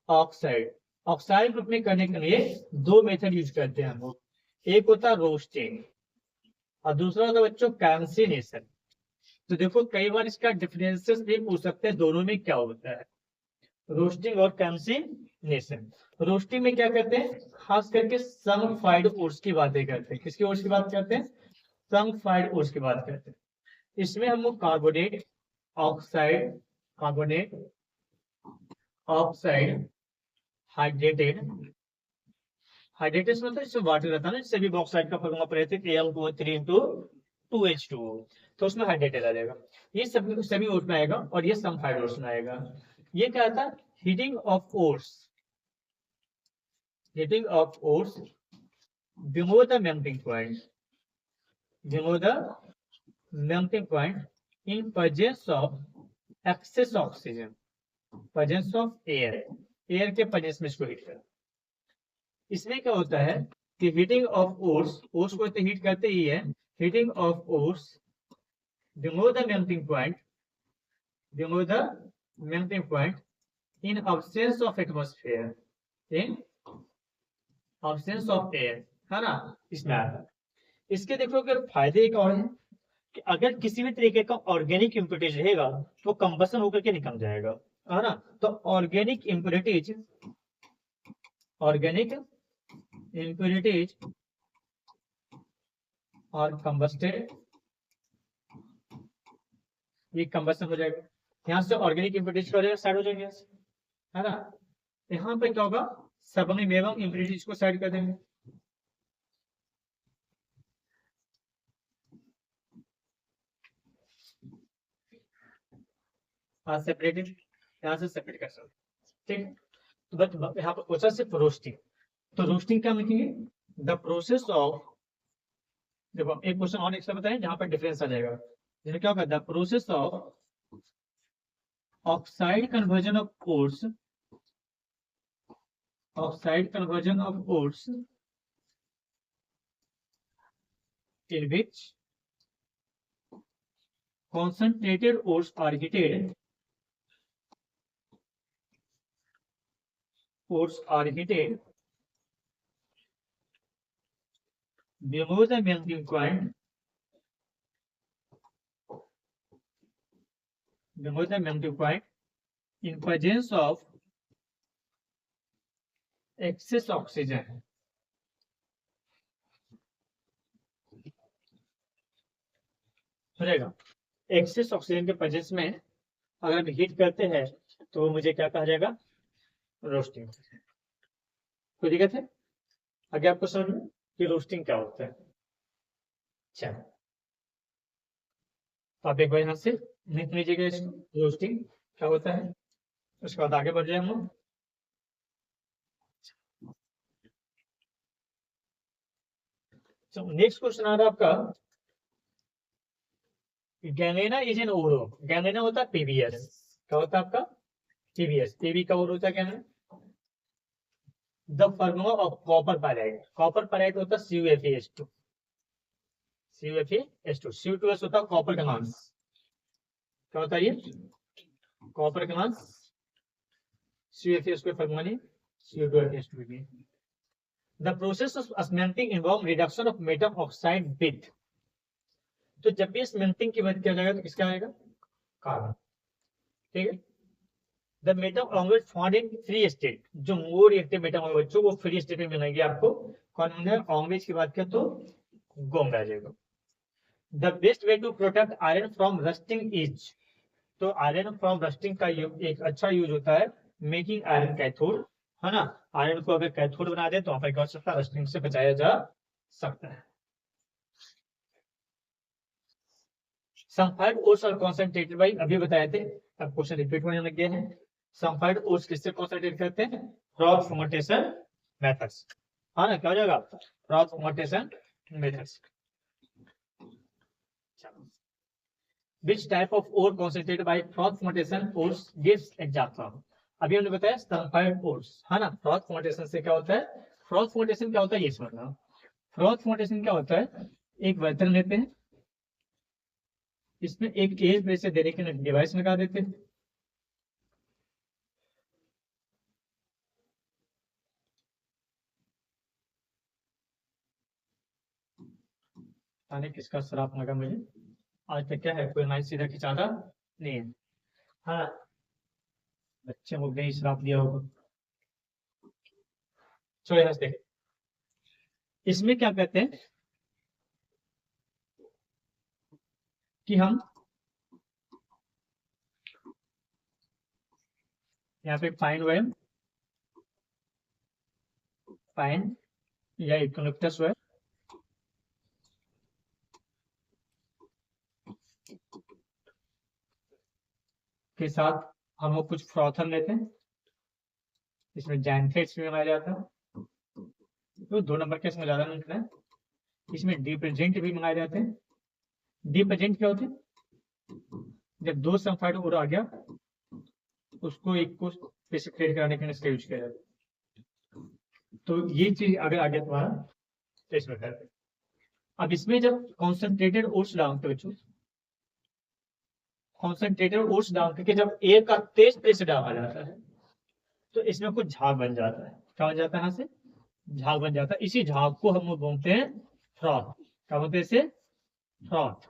oxide. Oxide रूप में करने के लिए दो मेथड यूज करते हैं हम लोग, एक होता है रोस्टिंग और दूसरा होता है बच्चों कैल्सिनेशन। तो देखो कई बार इसका डिफरेंसेस भी पूछ सकते हैं, दोनों में क्या होता है, रोस्टिंग और कैल्सिनेशन। रोस्टिंग में क्या करते हैं, खास करके सल्फाइड ओर्स की बातें करते हैं। किसकी ओर्स की बात करते हैं, सल्फाइड ओर्स की बात करते हैं। इसमें हम लोग carbonate oxide, carbonate oxide hydrated, hydrated मतलब इसमें वाटर रहता है ना, जैसे भी ऑक्साइड का फॉर्मूला पढ़े थे Al2O3 × 2H2O, तो उसमें हाइड्रेटेड आ जाएगा। ये सभी ओर्स में आएगा और ये सल्फाइड ओर्स में आएगा। ये क्या था, heating of ores, heating of ores below the melting point, below the melting point in presence of excess oxygen, presence of air, air के प्रेजेंस में इसको हीट कर। इसमें क्या होता है कि हीटिंग ऑफ ओर्स, ओर्स को तो हीट करते ही है, heating of ores below the melting point, below the melting point in absence of atmosphere, in absence of air, है ना, इसमें आता है। इसके देखो अगर फायदे एक और है कि अगर किसी भी तरीके का ऑर्गेनिक इम्प्योरिटीज रहेगा तो कंबसन होकर के निकल जाएगा, है ना। तो ऑर्गेनिक इम्प्योरिटीज और कंबस्टेड, ये कंबसन हो जाएगा। यहाँ से ऑर्गेनिक इम्प्योरिटीज क्या हो जाएगा, साइड हो जाएंगे, है ना। यहाँ पे क्या होगा, सबमिट एवं इम्प्योरिटीज को साइड कर देंगे। सेपरेटेड, यहाँ से सेपरेट कर सकते, ठीक। तो बट यहाँ पर पूछा सिर्फ रोस्टिंग, तो रोस्टिंग क्या लिखेंगे, द प्रोसेस ऑफ, देखो एक क्वेश्चन और एक्स्ट्रा बताएं जहां पर डिफरेंस आ जाएगा। जैसे क्या होगा, the process of oxide conversion of oats, oxide conversion of oats in which concentrated oats are heated, below the melting point, in presence of excess oxygen, रहेगा। एक्सेस ऑक्सीजन के प्रेजेंस में अगर हम हीट करते हैं तो मुझे क्या कहा जाएगा, रोस्टिंग। कोई दिक्कत है आगे आपको समझ में कि रोस्टिंग क्या होता है। अच्छा, तो आप एक बार यहाँ से लिख लीजिएगा इसको, रोस्टिंग क्या होता है, उसके बाद आगे बढ़ जाए हम लोग। नेक्स्ट क्वेश्चन आ रहा है आपका, गैलेना इज एन ओरो, गैलेना होता है पीबीएस, क्या होता है आपका, पीबीएस, पीबी का ओर होता है galena. The formula of copper pyrite, copper pyrite होता है CuFeS2, CuFeS2, C2S होता है कॉपर का मास, क्या होता है ये, कॉपर का मास, CuFeS2 फॉर्मूला नहीं, C2H2। The process of smelting involve reduction of metal oxide with, तो जब भी स्मेल्टिंग की बात किया जाएगा तो किसका आएगा, कार्बन, ठीक है। The metal oxide found in free state, जो मोर रिएक्टिव मेटल ऑक्साइड बच्चों वो फ्री स्टेट में मिलेंगे आपको, कौन है, ऑक्साइड की बात करें तो गोम आ जाएगा। The best way to protect iron from rusting is, तो आयरन फ्रॉम रस्टिंग का एक अच्छा यूज होता है मेकिंग आयरन कैथोड, है ना। आयरन को अगर कैथोड बना दे तो वहां पर क्या हो सकता है, रस्टिंग से बचाया जा सकता है। Sulphide ores are concentrated by, अभी बताए थे, अब क्वेश्चन रिपीट होने लग गए हैं। सल्फाइड ओट्स किससे कॉन्सेंट्रेट करते हैं, क्रॉप फर्मेंटेशन मेथड्स, हाँ ना, क्या हो जाएगा, crop fermentation methods. Which type of ore concentrated by froth fermentation ores gives example, अभी हमने बताया सल्फाइड ओट्स, है ना। फ्रॉथ फर्मेंटेशन से क्या होता है, फ्रॉथ फर्मेंटेशन क्या होता है ये समझना। फ्रॉथ फर्मेंटेशन क्या होता है, एक बर्तन लेते हैं, इसमें एक एयर प्रेशर देने के लिए डिवाइस लगा देते हैं, ताने किसका शराब लगा मुझे आज तक, क्या है कोई हमारी सीधा खिंचाता नहीं है, हाँ बच्चे को नहीं शराब दिया होगा। चलो यहाँ से इसमें क्या कहते हैं कि हम यहाँ पे फाइन वेल, फाइन या इकोनोप्टस वेल के साथ हम लोग कुछ फ्रॉथन लेते हैं, इसमें जैंथेट्स भी बनाया जाता है, तो 2 नंबर के इसमें ज्यादा मिलता है, इसमें डिटर्जेंट भी मंगाए जाते हैं। डिटर्जेंट क्या होते हैं, जब 2 सल्फाइड और आ गया उसको एक को प्रेसिपिटेट कराने के लिए इसका यूज किया जाता है, तो ये चीज अगर आ गया तुम्हारा तो इसमें करते हैं। अब इसमें जब कॉन्सेंट्रेटेड ओट्स डालते बच्चों, कॉन्सेंट्रेटेड ओट्स डाल करके जब एयर का तेज प्रेशर डाला जाता है तो इसमें कुछ झाग बन जाता है। क्या बन जाता है? यहाँ से झाग बन जाता है। इसी झाग को हम लोग बोलते हैं फ्रॉथ। क्या बोलते हैं इसे? फ्रॉथ,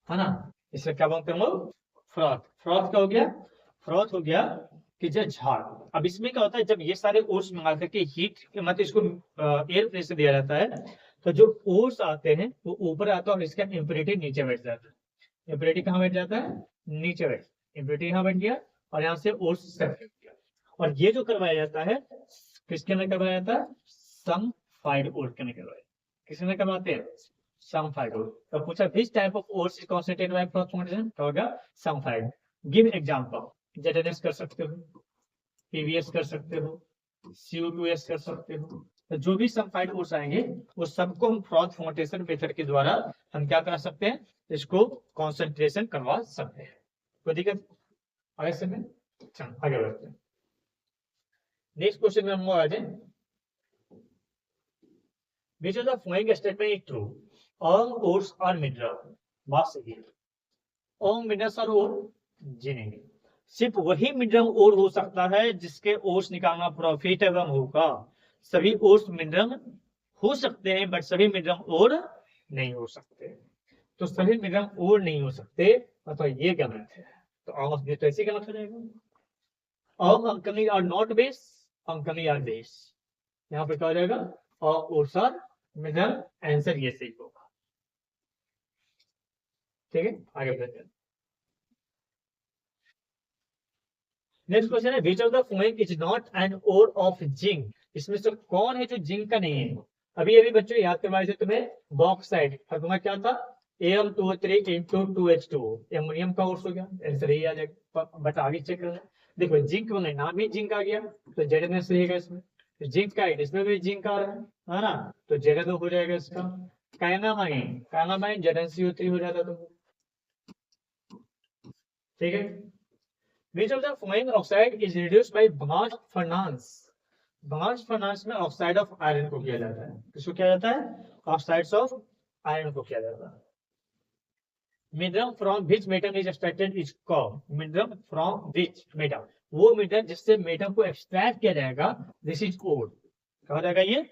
है ना। इसे क्या बोलते हैं हम लोग? फ्रॉथ। फ्रॉथ क्या हो गया? फ्रॉथ हो गया कि जो झाग। अब इसमें क्या होता है, जब ये सारे ओट्स मंगा करके हीट मतलब इसको एयर प्रेशर दिया जाता है, तो जो ओट्स आते हैं वो ऊपर आता है और इसका इम्प्योरिटी नीचे बैठ जाता है। इम्प्योरिटी कहाँ बैठ जाता है? नीचे बैठ। इम्प्योरिटी यहाँ बैठ गया और यहाँ से ओट्स सेपरेट हो गया। और ये जो करवाया जाता है किसके अंदर करवाया जाता है? सनफाइड ओट के अंदर करवाया। किसके अंदर करवाते हैं? सनफाइड ओट। तो पूछा which type of ores is concentrated by phosphorylation, क्या होगा? सनफाइड। Give example. जेडेनएस कर सकते हो, पीवीएस कर सकते हो, CO2S कर सकते हो। तो जो भी सनफाइड ओट्स आएंगे वो सबको हम फ्रॉथ फर्मेंटेशन मेथड के द्वारा हम क्या कर सकते हैं? इसको कॉन्सेंट्रेशन करवा सकते हैं। कोई दिक्कत आगे से में? चलो आगे बढ़ते हैं। नेक्स्ट क्वेश्चन में हम आ जाए। Which of the following statement is true? All oats are mineral. बात सही है। All minerals are oat? जी नहीं। सिर्फ वही मिनरल ओर हो सकता है जिसके ओट्स निकालना प्रॉफिटेबल होगा। सभी ओट्स मिनरल हो सकते हैं बट सभी मिनरल ओर नहीं हो सकते। तो सभी मिनरल ओर नहीं हो सकते अथवा ये गलत है। तो ऑफ ये तो ऐसे गलत हो जाएगा। All alkali are not base, alkali are base. यहाँ पे क्या हो जाएगा? All ores are mineral. Answer ये सही होगा। ठीक है, आगे बढ़ते हैं। नेक्स्ट क्वेश्चन है which of the following is not an ore of zinc. इसमें से कौन है जो जिंक का नहीं है? अभी अभी बच्चों याद करवाए थे तुम्हें बॉक्साइड। फॉर्मूला क्या था? Am2O3 into 2H2O। एमोनियम का ओर्स हो गया। आंसर यही आ जाएगा। बट आगे चेक करना। देखो जिंक में नाम ही जिंक आ गया तो जेडएनएस रहेगा इसमें। तो जिंक का इसमें भी जिंक आ रहा है ना, तो जेडएनओ हो जाएगा इसका। कायनामाइन, कायनामाइन ZnCO3 हो जाता तो। ठीक है। Which of the following oxide is reduced by blast furnace? blast furnace में ऑक्साइड ऑफ आयरन को किया जाता है। किसको किया जाता है? ऑक्साइड्स ऑफ आयरन को किया जाता है। Mineral from which metal is extracted is called. Mineral from which metal, वो मेटल जिससे मेटल को एक्सट्रैक्ट किया जाएगा, दिस इज ओर। क्या हो जाएगा ये?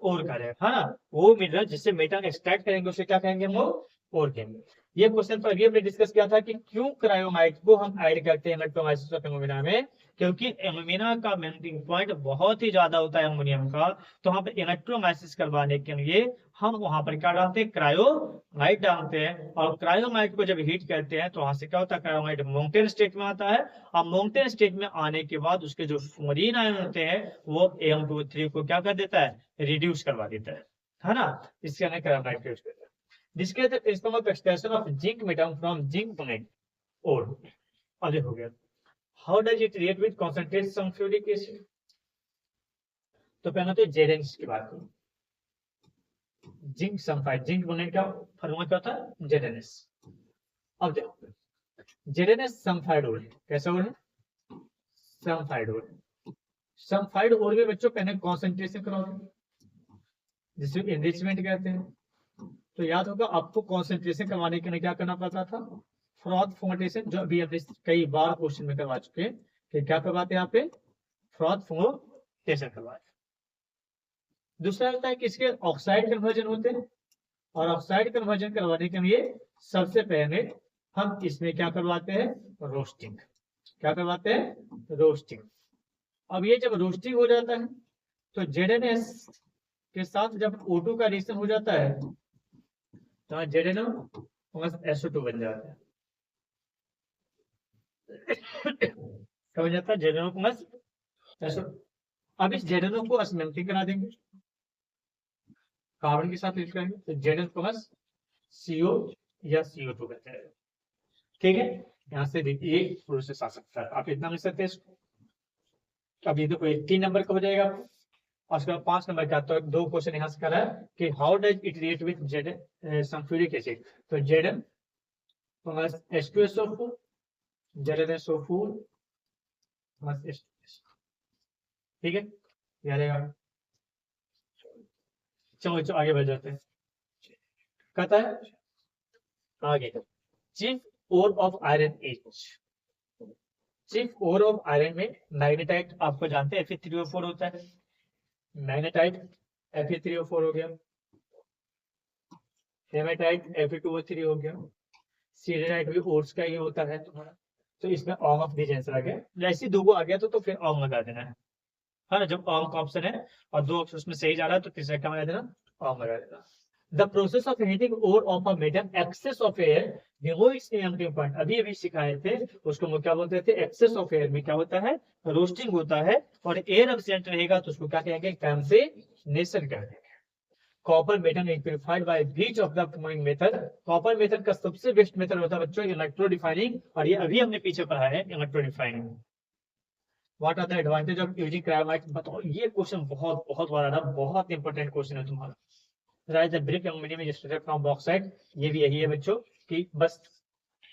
ओर का रहेगा, है ना। वो मिनरल जिससे मेटल एक्सट्रैक्ट करेंगे उसे क्या कहेंगे हम लोग? ओर कहेंगे। ये क्वेश्चन पर अभी हमने डिस्कस किया था कि क्यों क्रायोमाइट को हम ऐड करते हैं इलेक्ट्रोलाइसिस ऑफ एल्यूमिना में। क्योंकि एल्यूमिना का मेल्टिंग पॉइंट बहुत ही ज्यादा होता है एल्यूमिनियम का, तो वहां पर इलेक्ट्रोलाइसिस करवाने के लिए हम वहां पर क्या डालते हैं? क्रायोमाइट डालते हैं। और क्रायोमाइट को जब हीट करते हैं तो वहां से क्या होता है? क्रायोमाइट मोल्टेन स्टेट में आता है और मोल्टेन स्टेट में आने के बाद उसके जो फ्लोरीन आयन होते हैं वो Am2O3 को क्या कर देता है? रिड्यूस करवा देता है ना। इसके अंदर क्रायोमाइट यूज करते हैं। जिसके इस्तेमाल extraction of zinc metal from zinc plate और आगे हो गया। How does it react with concentrated sulphuric acid? तो पहले तो जेडेंस की बात करूं। जिंक सल्फाइड, जिंक बोनेट का फॉर्मूला क्या होता है? जेडेनएस। अब देखो जेडेनएस सल्फाइड ओर कैसा ओर है? सल्फाइड ओर। सल्फाइड ओर में बच्चों पहले कॉन्सेंट्रेशन कराओ जिसे एनरिचमेंट कहते हैं। तो याद होगा आपको कॉन्सेंट्रेशन करवाने के लिए क्या करना पड़ता था? फ्रॉथ फर्मेंटेशन, जो अभी हमने कई बार क्वेश्चन में करवा चुके हैं कि क्या करवाते हैं यहाँ पे? फ्रॉथ फर्मेंटेशन करवाते। दूसरा होता है कि इसके ऑक्साइड कन्वर्जन होते हैं और ऑक्साइड कन्वर्जन करवाने के लिए सबसे पहले हम इसमें क्या करवाते हैं? रोस्टिंग। क्या करवाते हैं? रोस्टिंग। अब ये जब रोस्टिंग हो जाता है तो जेडेनएस के साथ जब O2 का रिएक्शन हो जाता है तो जेडेनो SO2 बन जाता है। क्या बन जाता है? जेडेनो प्लस SO। अब इस जेडेनो को स्मेल्टिंग करा देंगे, कार्बन के साथ यूज करेंगे तो जेडेन प्लस CO या CO2 बन जाएगा। ठीक है, यहाँ से देखिए प्रोसेस आ सकता है। आप इतना लिख सकते हैं इसको। अब ये देखो 3 नंबर का हो जाएगा और उसके बाद 5 नंबर का। तो 2 क्वेश्चन यहाँ से करा है कि how does it react with ZN sulphuric acid. तो ZN plus H2SO4, ZnSO4 plus H2SO। ठीक है, याद रहेगा। चलो आगे बढ़ जाते हैं। कहता है आगे chief ore of iron is. सिर्फ ओर ऑफ आयरन में मैग्नेटाइट आपको जानते हैं Fe3O4 होता है, मैग्नेटाइट Fe3O4 हो गया, हेमेटाइट Fe2O3 हो गया, सीडेनाइट भी ओर्स का ही होता है तुम्हारा। तो इसमें ऑंग ऑफ दिस आंसर आ गया। जैसे दो को आ गया तो फिर ऑंग लगा देना है ना। जब ऑंग का ऑप्शन है और दो ऑप्शन उसमें सही जा रहा है तो तीसरा क्या लगा देना, ऑंग लगा देना। The process of heating ore of a metal, excess of air below its empty point, अभी अभी सिखाए थे उसको हम क्या बोलते थे, एक्सेस ऑफ एयर में क्या होता है, रोस्टिंग होता है, और एयर एब्सेंट रहेगा तो उसको क्या कहेंगे, कंडेंसेशन कहेंगे। Copper metal is purified bye beach of the following method, copper method का सबसे बेस्ट मेथड होता है बच्चों इलेक्ट्रो डिफाइनिंग, और ये अभी हमने पीछे पढ़ा है electrorefining. What are the advantage of using cryolite, बताओ। ये क्वेश्चन बहुत बहुत बड़ा ना, बहुत इंपॉर्टेंट क्वेश्चन है तुम्हारा। Rise the brick aluminium is extracted from bauxite, ये भी यही है बच्चों कि बस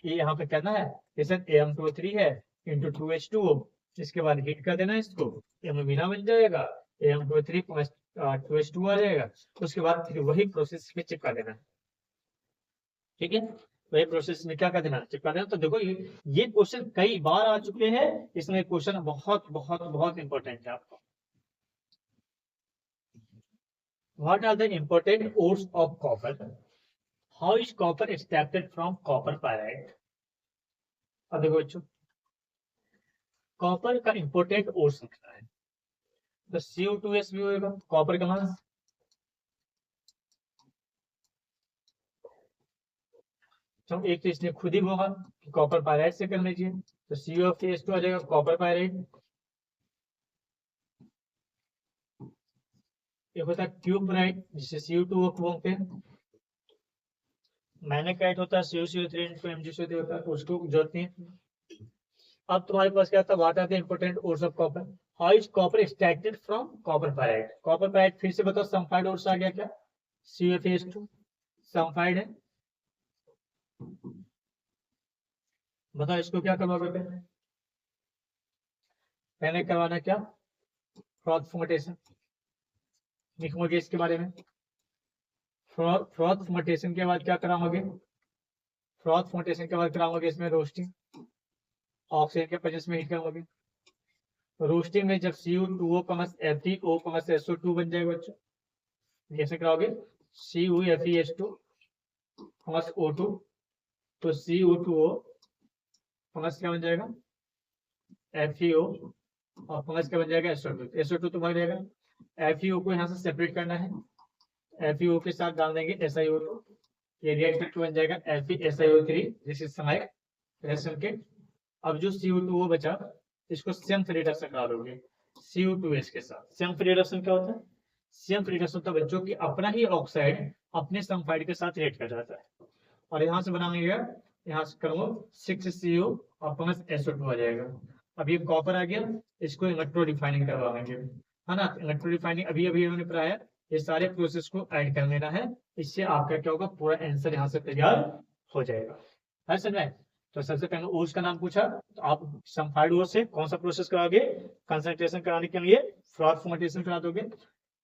ये यहाँ पे कहना है, जैसे Am2O3 है इंटू 2H2O, इसके बाद हीट कर देना इसको, एल्यूमिना बन जाएगा, Am2O3 2H2 आ जाएगा, उसके बाद फिर वही प्रोसेस में चिपका देना। ठीक है, वही प्रोसेस में क्या कर देना, चिपका देना। तो देखो ये क्वेश्चन कई बार आ चुके हैं, इसमें क्वेश्चन बहुत बहुत बहुत इंपॉर्टेंट है आपको। What are the important ores of copper? How is copper extracted from copper pyrite? अब देखो बच्चों, कॉपर का इंपोर्टेंट ओर्स लिखना है तो CO2S भी होगा कॉपर का मास, तो एक तो इसने खुद ही होगा कॉपर पायराइट से कर लीजिए, तो CuO2 आ जाएगा कॉपर पायराइट। एक होता है क्यूबराइट जिसे CO2O बोलते हैं, मैग्नेटाइट होता है CuCO3 MgCO3 होता है, उसको जरूरत नहीं है। अब तुम्हारे पास क्या था, what are the important ores of copper, how is copper extracted from copper pyrite, copper pyrite फिर से बताओ, सल्फाइड ओर्स आ गया क्या, CuF2 सल्फाइड है, बताओ इसको क्या करवाओगे, पहले करवाना क्या, फ्रॉथ फॉर्मेशन, लिखोगे इसके बारे में, फ्रॉथ फॉर्मेशन के बाद क्या कराओगे, फ्रॉथ फॉर्मेशन के बाद कराओगे इसमें रोस्टिंग, ऑक्सीजन के प्रेजेंस में हीट कराओगे, रोस्टिंग में जब Cu2O Fe2O SO2 बन जाएगा बच्चों, कैसे कराओगे, CuFeS2 O2, तो Cu2O क्या बन जाएगा FeO और क्या बन जाएगा SO2, SO2 तुम्हारा रहेगा, FeO को यहाँ से सेपरेट करना है, FeO के साथ डाल देंगे SiO2, ये रिएक्टेंट बन जाएगा FeSiO3, दिस इज सहायक रिएक्शन के। अब जो CO2O बचा इसको सेल्फ रिडक्शन करा दोगे Cu2S के साथ। सेल्फ रिडक्शन क्या होता है, सेल्फ रिडक्शन होता है बच्चों की अपना ही ऑक्साइड अपने सल्फाइड के साथ रिएक्ट कर जाता है, और यहाँ से बनाएंगे यहाँ से करो 6Cu और SO2 आ जाएगा। अब ये कॉपर आ गया, इसको इलेक्ट्रो डिफाइनिंग करवाएंगे, है ना, इलेक्ट्रो डिफाइनिंग अभी अभी उन्होंने पढ़ाया, ये सारे प्रोसेस को ऐड कर लेना है, इससे आपका क्या होगा, पूरा आंसर यहाँ से तैयार हो जाएगा, है समझ में। तो सबसे पहले ओर्स का नाम पूछा, तो आप सल्फाइड ओर से कौन सा प्रोसेस कराओगे, कंसंट्रेशन कराने के लिए फ्रॉथ फॉर्मेशन करा दोगे,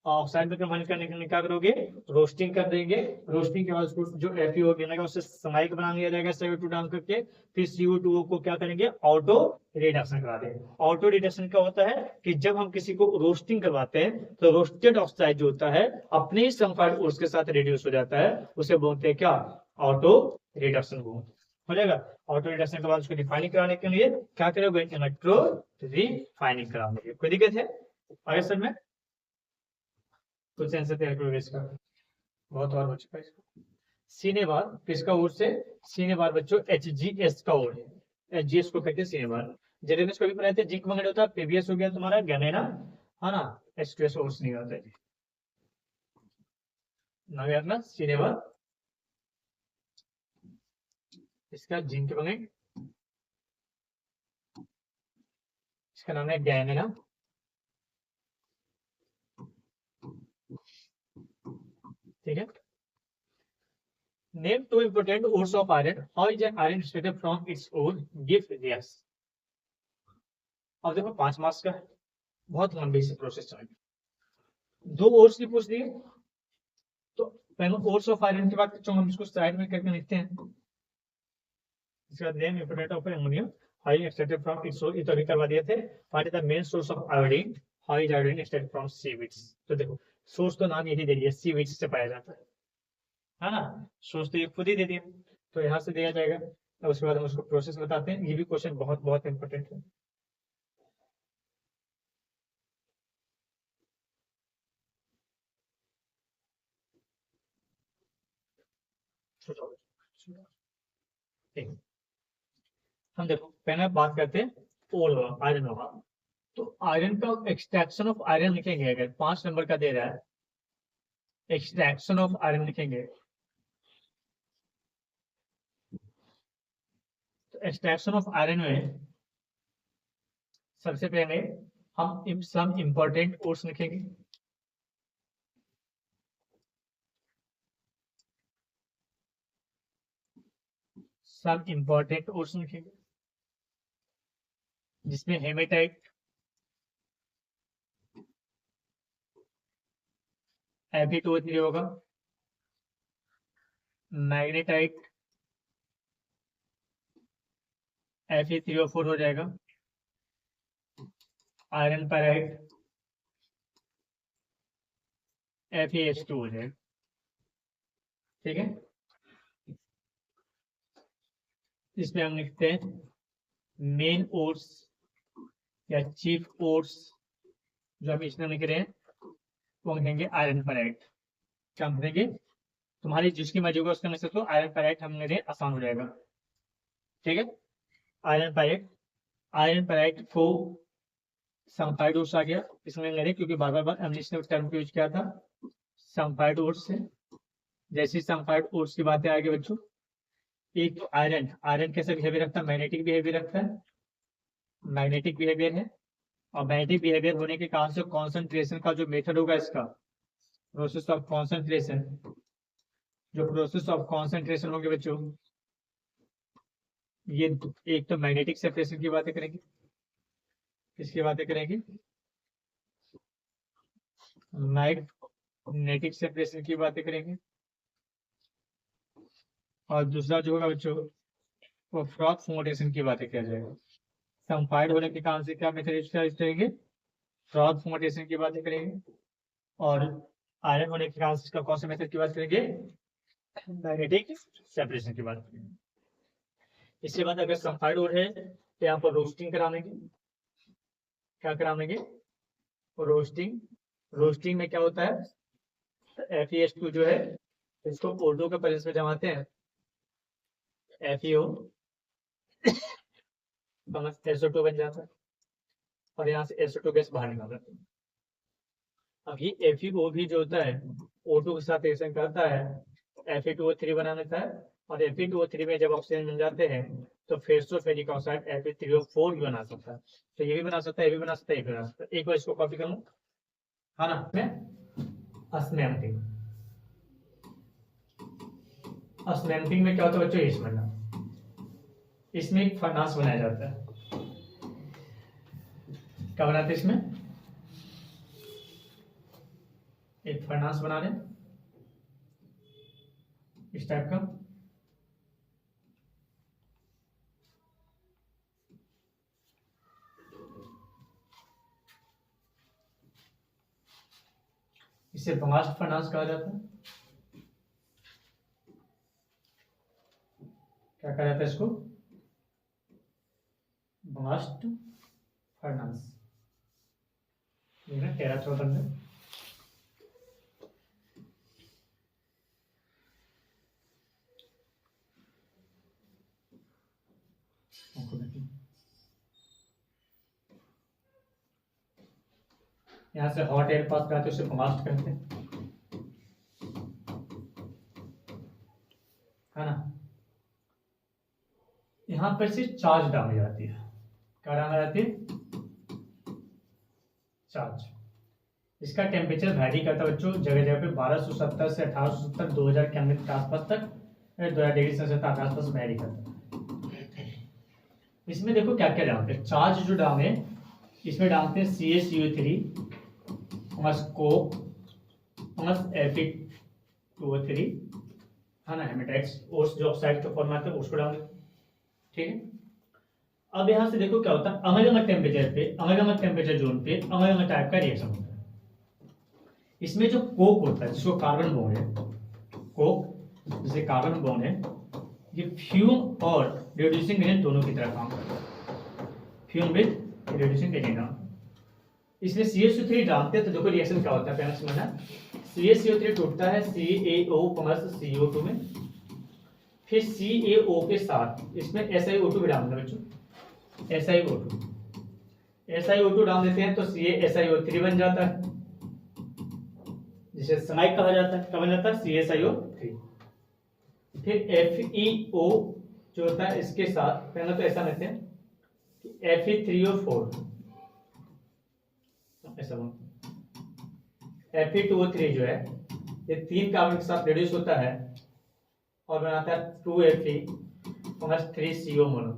ऑक्साइड में कन्वर्ट करने के लिए क्या करोगे, रोस्टिंग कर देंगे, रोस्टिंग के बाद उसको जो FeO बनेगा उससे सलाइक बना लिया जाएगा CO2 डाल करके, फिर CO2O को क्या करेंगे, ऑटो रिडक्शन करा देंगे। ऑटो रिडक्शन क्या होता है कि जब हम किसी को रोस्टिंग करवाते हैं तो रोस्टेड ऑक्साइड जो होता है अपने ही सल्फाइड ओर्स के साथ रिड्यूस हो जाता है, उसे बोलते हैं क्या, ऑटो रिडक्शन हो जाएगा। ऑटो रिडक्शन के बाद उसको रिफाइनिंग कराने के लिए क्या करोगे, इलेक्ट्रो रिफाइनिंग कराने, कोई दिक्कत है आगे सर में, कुछ आंसर तैयार करोगे इसका, बहुत और हो चुका है इसको। सीने बार किसका ओर से, सीने बार बच्चों HgS का ओर है, HgS को कहते हैं सीने बार। जेरेनस को भी पढ़ाए थे, जिंक मैंगनीज होता है, PbS हो गया तुम्हारा गैलेना, है ना, H2S ओर्स नहीं होता है ना यार ना, सीने बार इसका जिंक मैंगनीज, इसका नाम है गैलेना, ठीक है। Name two important ores of iron. How is an iron extracted from its ore? Give yes. अब देखो 5 मार्क्स का है, बहुत लंबी सी प्रोसेस है, दो ओर्स की पूछ दी, तो पहले ओर्स ऑफ आयरन के बाद हम इसको साइड में करके लिखते हैं, इसके बाद name important of aluminium, iodine extracted from its source, ये तो अभी करवा दिए थे। What is the main source of iodine, how is iodine extracted from seaweeds. तो देखो सोर्स तो नाम यही दे दिया, सीवीड्स से पाया जाता है ना, सोर्स तो ये खुद ही दे दिया, तो यहाँ से दिया जाएगा। और उसके बाद हम उसको प्रोसेस बताते हैं, ये भी क्वेश्चन बहुत बहुत इंपॉर्टेंट है। ठीक। हम देखो पहले बात करते हैं ओर आयरन होगा, तो आयरन का एक्सट्रैक्शन ऑफ आयरन लिखेंगे, अगर 5 नंबर का दे रहा है एक्सट्रैक्शन ऑफ आयरन लिखेंगे, तो एक्सट्रैक्शन ऑफ आयरन में सबसे पहले हम सम इंपॉर्टेंट कोर्स लिखेंगे। सम इंपॉर्टेंट कोर्स लिखेंगे जिसमें हेमेटाइट, Fe2O3 होगा, मैग्नेटाइट Fe3O4 हो जाएगा, आयरन पैराइट FeH2 हो जाएगा। ठीक है, इसमें हम लिखते हैं मेन ओर्स या चीफ ओर्स, जो हम इसमें लिख रहे हैं वो लिखेंगे आयरन पैराइट। क्या हम लिखेंगे, तुम्हारी जिसकी मर्जी होगा उसका लिख सकते हो, आयरन पैराइट हम लिख आसान हो जाएगा। ठीक है, आयरन पैराइट, आयरन पैराइट को सल्फाइड ओर्स आ गया, इसमें ले रहे क्योंकि बार बार हमने इसने टर्म को यूज किया था सल्फाइड ओर्स से। जैसी सल्फाइड ओर्स की बातें आएगी बच्चों, एक तो आयरन, आयरन कैसा बिहेवियर रखता है, मैग्नेटिक बिहेवियर रखता है, मैग्नेटिक बिहेवियर है, और मैग्नेटिक बिहेवियर होने के कारण से कॉन्सेंट्रेशन का जो मेथड होगा इसका, प्रोसेस ऑफ कॉन्सेंट्रेशन, जो प्रोसेस ऑफ कॉन्सेंट्रेशन होंगे बच्चों, ये एक तो मैग्नेटिक सेपरेशन की बातें करेंगे, किसकी बातें करेंगे, मैग्नेटिक सेपरेशन की बातें करेंगे, और दूसरा जो होगा बच्चों वो फ्रॉथ फॉर्मेशन की बातें किया जाएगा। सल्फाइड होने के कारण से क्या मेथड यूज करेंगे, फ्रॉथ फॉर्मेशन की बातें करेंगे, और आयरन होने के कारण से इसका कौन सा मेथड की बात करेंगे, मैग्नेटिक सेपरेशन की बात करेंगे। इसके बाद अगर सल्फाइड और है तो यहाँ पर रोस्टिंग कराएंगे, क्या कराएंगे, रोस्टिंग। रोस्टिंग में क्या होता है, FeH2 जो है इसको O2 के प्रेजेंस में जमाते हैं, FeO SO2 बन जाता है, और यहाँ से SO2 गैस बाहर निकाल जाता है। अब ये FeO भी जो होता है O2 के साथ रिएक्शन करता है, Fe2O3 बना लेता है, और Fe2O3 में जब ऑक्सीजन मिल जाते हैं तो फेरिक ऑक्साइड Fe3O4 भी बना सकता है। तो ये भी बना सकता है, ये भी बना सकता है, ये भी बना सकता है। एक बार इसको कॉपी कर लो, है ना, अस्मेम्टिंग। अस्मेम्टिंग में क्या होता है बच्चों, ये समझना, इसमें एक फर्नास बनाया जाता है। क्या बनाते हैं इसमें, एक फर्नास बना रहे इस टाइप का, इसे ब्लास्ट फर्नास कहा जाता है। क्या कहा जाता है इसको, ब्लास्ट फर्नास। ये ना 13-14 में यहाँ से हॉट एयर पास कराते उसे ब्लास्ट करते हैं, है ना। यहाँ पर से चार्ज डाली जाती है, क्या डाला जाती है, चार्ज। इसका टेम्परेचर वैरी करता है बच्चों, जगह जगह पे 1270 से 1870 2000 केल्विन के आसपास तक, 2000 डिग्री सेल्सियस के आसपास वैरी करता है। इसमें देखो क्या क्या डालते हैं, चार्ज जो डाले इसमें डालते हैं CaCO3 plus Coke plus Fe2O3, है ना, हेमेटाइट्स, और जो ऑक्साइड का फॉर्म आता है उसको डालें। ठीक है, अब यहाँ से देखो क्या होता है, अलग अलग टेम्परेचर पे, अलग अलग टेम्परेचर जोन पे अलग अलग टाइप का रिएक्शन होता है। इसमें जो कोक होता है, जिसको कार्बन बॉन्ड है, कोक जैसे कार्बन बॉन्ड है, ये फ्यूम और रिड्यूसिंग एजेंट दोनों की तरह काम करता है। फ्यूम विद रिड्यूसिंग एजेंट, इसलिए CH3 डालते हैं तो देखो रिएक्शन क्या होता है, पहले समझना। CaCO3 टूटता है CaO प्लस CO2 में, फिर CaO के साथ इसमें SiO2 भी डालते हैं बच्चों, SiO2 डाल देते हैं तो CaSiO3 बन जाता है, जिसे सनाइक कहा जाता है। क्या बन जाता है? CaSiO3। फिर FeO जो होता है इसके साथ, पहले तो ऐसा लेते हैं कि Fe3O4 ऐसा, Fe2O3 जो है ये 3 कार्बन के साथ रिड्यूस होता है और बनाता है 2Fe plus 3CO mono,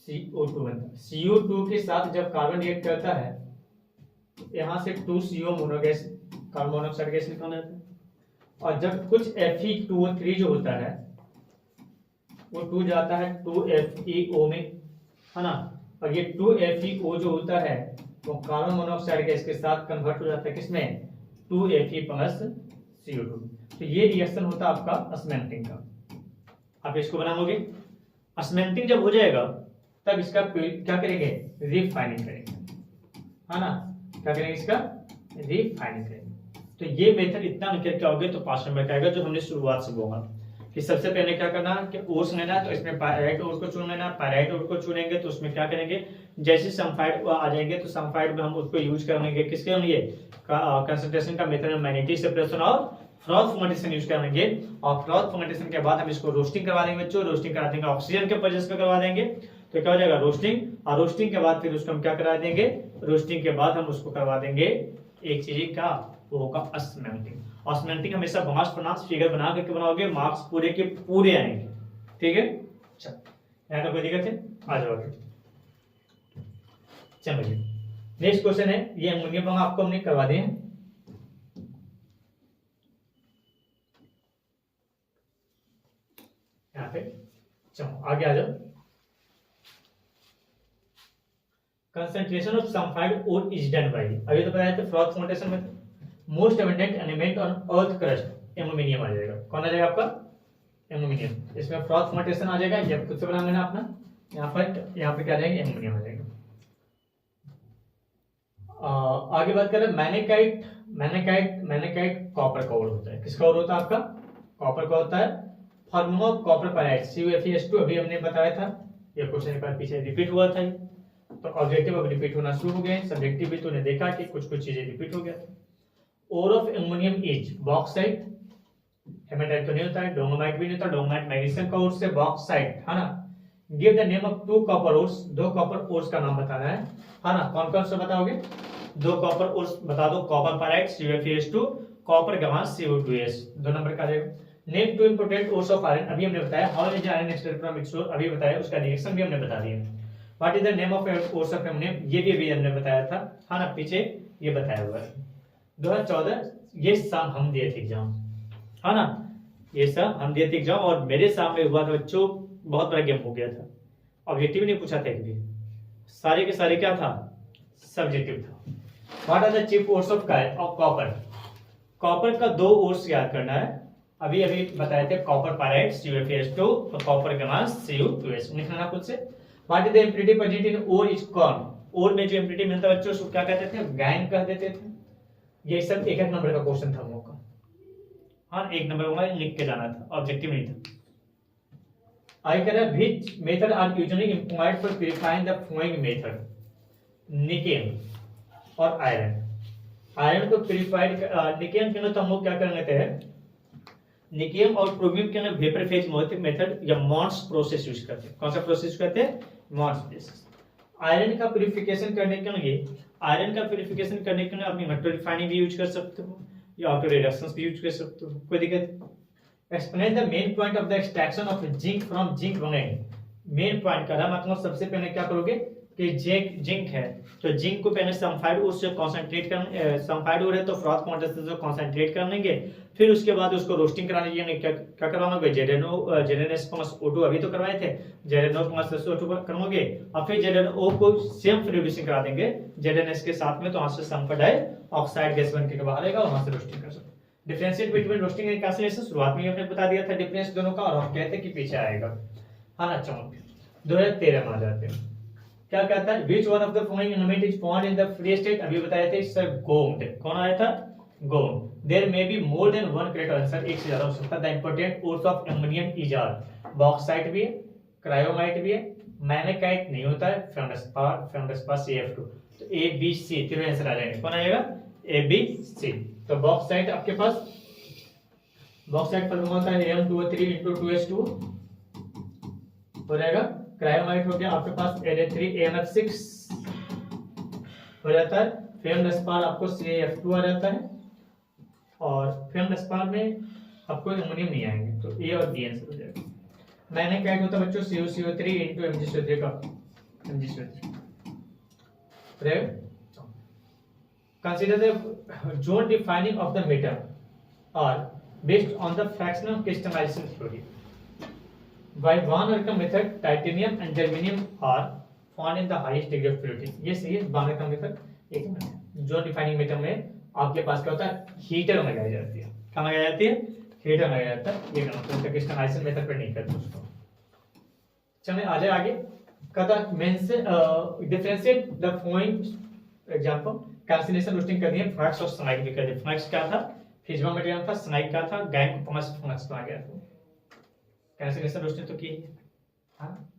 CO2 बनता है। CO2 के साथ जब कार्बन रिएक्ट करता है यहाँ से 2CO mono gas, carbon monoxide gas निकल जाता है, और जब कुछ Fe2O3 जो होता है वो 2 जाता है 2FeO में, है ना, और ये 2FeO जो होता है वो कार्बन मोनोऑक्साइड गैस के साथ कन्वर्ट हो जाता है किसमें? 2Fe plus CO2। तो ये रिएक्शन होता है आपका अस्मेंटिंग का। आप इसको बनाओगे, अस्मेंटिंग जब हो जाएगा तब इसका क्या करेंगे? रिफाइनिंग करेंगे, है ना। क्या करेंगे? इसका रिफाइनिंग करेंगे। तो ये मेथड इतना निकल के आओगे तो 5 नंबर का आएगा, जो हमने शुरुआत से बोला कि सबसे पहले क्या करना कि ओर्स लेना है, तो इसमें पायराइट ओर को चुन लेना। पायराइट ओर को चुनेंगे तो उसमें क्या करेंगे, जैसे सल्फाइड आ जाएंगे तो सल्फाइड में हम उसको यूज करेंगे किसके लिए? कंसंट्रेशन का मेथड में मैग्नेटिक सेपरेशन और फ्रॉथ फर्मेंटेशन यूज करेंगे। और फ्रॉथ फर्मेंटेशन के बाद हम इसको रोस्टिंग करवा देंगे बच्चों। रोस्टिंग करा देंगे ऑक्सीजन के प्रेजेंस में करवा देंगे, तो क्या हो जाएगा? रोस्टिंग। और रोस्टिंग के बाद फिर उसको हम क्या करा देंगे? रोस्टिंग के बाद हम उसको करवा देंगे एक चीज का, वो होगा अस्मेंटिंग। अस्मेंटिंग हमेशा मार्क्स प्रोनाउंस फिगर बना करके बनाओगे, मार्क्स पूरे के पूरे आएंगे, ठीक है। चलो यहाँ तो कोई दिक्कत है, आ जाओ आगे। चलिए नेक्स्ट क्वेश्चन है, ये अमोनियम आपको हमने करवा दिए हैं। यहाँ पे चलो आगे आ जाओ। Concentration of sulphide ore is done by, अभी तो बताया था फ्रॉथ फर्मेंटेशन में most abundant element on earth crust aluminium आ जाएगा। कौन आ जाएगा आपका? एल्यूमिनियम। इसमें फ्रॉथ फर्मेंटेशन आ जाएगा, ये खुद से बना लेना अपना। यहाँ पे क्या आ जाएगा? एल्यूमिनियम आ जाएगा। आगे बात करें मैग्नेटाइट। मैग्नेटाइट कॉपर का ओर होता है। किसका ओर होता है आपका? कॉपर का होता है। फॉर्मूला ऑफ कॉपर पैराइट CuFeS2 अभी हमने बताया था, ये क्वेश्चन एक बार पीछे रिपीट हुआ था। तो ऑब्जेक्टिव अब रिपीट होना शुरू हो गए, सब्जेक्टिव भी तूने देखा कि कुछ चीजें रिपीट हो गया। Ore of aluminium is bauxite. Haematite तो नहीं होता है, डोलोमाइट भी नहीं होता। डोलोमाइट मैग्नीशियम का ओर से बॉक्साइट, है ना। Give the name of 2 copper ores, 2 copper ores का नाम बताना है ना। कौन कौन सा बताओगे? 2 कॉपर ओर्स बता दो। कॉपर पैराइट CuFeS2, कॉपर गवां CO2S, 2 नंबर का आ जाएगा। Name 2 important ores of iron, अभी हमने बताया। How is iron extracted from its source, अभी बताया। उसका रिएक्शन भी हमने बता दिया। What is the name of ores of aluminium, ये भी हमने बताया था, है ना, पीछे ये बताया हुआ है। 2014 ये सब हम दिए थे एग्जाम, है ना, ये सब हम दिए थे एग्जाम। और मेरे सामने हुआ था बच्चों, बहुत बड़ा गेम हो गया था। ऑब्जेक्टिव नहीं पूछा था एक भी, सारे के सारे क्या था? सब्जेक्टिव था। What are the chief ores of copper, copper का 2 ओर्स याद करना है। अभी बताए थे, कॉपर पैराइट CuFeS2 और कॉपर गवां CO2S, लिखना खुद से। What is the impurity present in ore is con, ore में जो इम्प्योरिटी मिलता है बच्चों उसको क्या कहते थे? गैंग कह देते थे। ये सब एक नंबर का क्वेश्चन था हम लोग का, हाँ 1 नंबर का लिख के जाना था, ऑब्जेक्टिव नहीं था। आई कह रहा which method are usually employed for purifying the following method, nickel और आयरन। आयरन को प्यूरिफाइड, निकेल के लिए तो हम लोग क्या कर लेते हैं, निकेल और क्रोमियम के लिए वेपर फेज मेथड या मॉन्स प्रोसेस यूज करते हैं। कौन सा प्रोसेस करते हैं? Mond's process. आयरन का प्यूरिफिकेशन करने के लिए, आप मेटल रिफाइनिंग भी यूज कर सकते हो या ऑटो रिडक्शन भी यूज कर सकते हो, कोई दिक्कत। Explain the main point of the extraction of zinc from zinc vanadium. Main point का मतलब सबसे पहले क्या करोगे कि जिंक है तो जिंक को पहले सल्फाइड उससे कॉन्सेंट्रेट कर सल्फाइड हो रहा है तो फ्रॉथ क्वांटिटी से कॉन्सेंट्रेट कर लेंगे, फिर उसके बाद उसको रोस्टिंग कराने के लिए क्या करवाओगे, जेडेनएस प्लस O2 अभी तो करवाए थे, जेडेनओ प्लस SO2 करवाओगे और फिर जेडेनओ को सेम रिड्यूसिंग करा देंगे जेडेनएस के साथ में, तो वहां से सल्फर डाइऑक्साइड गैस बन के बाहर आएगा और वहां से रोस्टिंग कर सकते। Differentiate between roasting and calcination शुरुआत में हमने बता दिया था डिफरेंस दोनों का, और हम कहते हैं कि पीछे आएगा। हाँ ना, चलो 2013 में आ जाते हैं। क्या कहता है, which one of the following element is found in the free state, अभी बताया थे सर गोल्ड, कौन आया था, gold. there may be more than one correct answer, एक से ज्यादा हो सकता है। the important ores of ammonium is are bauxite भी है, क्रायोमाइट भी है, मैग्नेटाइट नहीं होता है, फेल्डस्पार CF2, तो A B C तीनों आंसर आ जाएंगे, कौन आएगा, A B C। तो बॉक्साइट आपके पास, बॉक्साइट पर होता है Am2O3 into 2H2 हो जाएगा, क्रायोमाइट हो गया आपके पास Na3ANF6 हो जाता है, फेल्डस्पार आपको CaF2 आ जाता है, और फेल्डस्पार में आपको अमोनियम नहीं आएंगे, तो A और B आंसर हो जाएगा। मैंने क्या होता है बच्चों, CuCO3 into MgCO3 का MgCO3 consider the zone defining of the metal are based on the fractional crystallization theory. By Van Arkham method, titanium and germanium are found in the highest degree of purity. ये सही है, Van Arkham method। एक minute, zone defining method में आपके पास क्या होता है, heater में लगाई जाती है, कहाँ लगाई जाती है, हीटर में लगाया जाता है, ये करना होता है, क्रिस्टलाइजेशन मेथड पर नहीं करते उसको। चलिए आ जाए आगे, कहता mention differentiate the following example, calcination roasting कर दिए, फ्लक्स और स्नाइक भी कर दिए। फ्लक्स क्या था, फिजिकल मटेरियल था, स्नाइक क्या था, गैंग प्लस फ्लक्स आ गया था। कैल्सिनेशन रोस्टिंग तो की है। हाँ,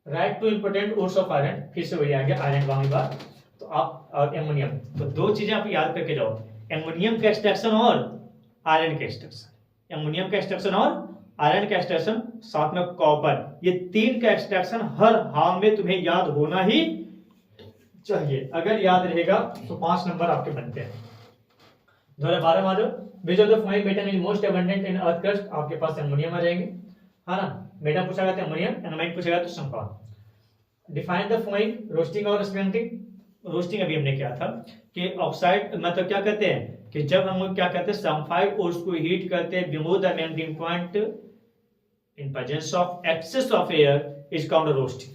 write two important ores of iron, फिर से वही आ गया आयरन वाली बात। तो आप और एमोनियम, तो दो चीजें आप याद करके जाओ, एमोनियम का एक्सट्रैक्शन और आयरन का एक्सट्रैक्शन, एमोनियम का एक्सट्रैक्शन और आयरन का एक्सट्रैक्शन, साथ में कॉपर, ये तीन का एक्सट्रैक्शन हर हाल में तुम्हें याद होना ही चाहिए। अगर याद रहेगा तो 5 नंबर आपके बनते हैं। 2012 में आ जाओ, which of the following metal is most abundant in earth crust, आपके पास एमोनियम आ जाएंगे, है ना, मेटा पूछा गया था एमोनियम, एनामाइट पूछा गया तो sulphur. Define the following roasting और स्मेल्टिंग। रोस्टिंग अभी हमने किया था कि ऑक्साइड मतलब क्या कहते हैं कि जब हम लोग क्या कहते हैं सल्फाइड और उसको हीट करते हैं below the melting point in presence of excess of air is called roasting.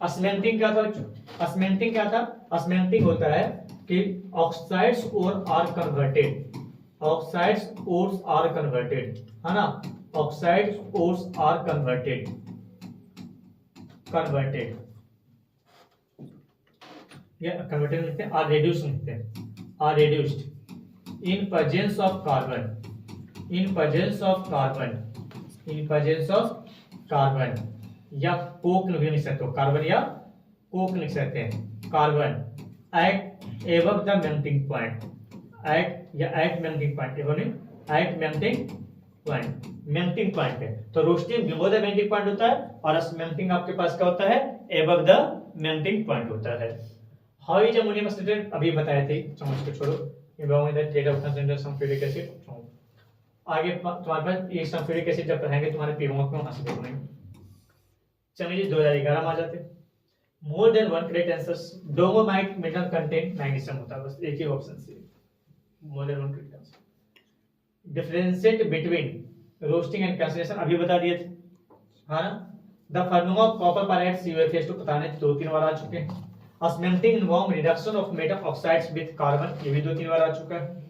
Smelting क्या था बच्चों, स्मेल्टिंग क्या था, स्मेल्टिंग होता है कि ऑक्साइड्स और आर कन्वर्टेड, ऑक्साइड्स और आर कन्वर्टेड, है ना, ऑक्साइड्स और आर कन्वर्टेड या कन्वर्टेड लिखते हैं, आर रेड्यूस्ड लिखते हैं, are reduced in presence of carbon, in presence of carbon, in presence of carbon या कोक लिख सकते हो, कार्बन या कोक लिख सकते हैं, carbon at above the melting point, at या at melting point, at melting point, melting point है तो roasting below the melting point होता है और स्मेल्टिंग आपके पास क्या होता है, एबव द मेल्टिंग पॉइंट होता है। हाउ इज अमोनियम एक्सिडेंट अभी बताए थे, समझ के छोड़ो, involve in the state of concentration sulphuric acid. आगे तुम्हारे पास ये सल्फ्यूरिक एसिड जब पढ़ाएंगे तुम्हारे पीओ में वहां से देखोगे। चलिए 2011 में आ जाते, more than one correct answers, dolomite mineral content magnesium होता है, बस एक ही ऑप्शन से more than one correct answer. Differentiate between roasting and calcination अभी बता दिए थे, हाँ ना। The formula of copper pyrite CuFeS2 बताने 2-3 बार आ चुके हैं। Smelting involve reduction of metal oxides with carbon, ये भी 2-3 बार आ चुका है।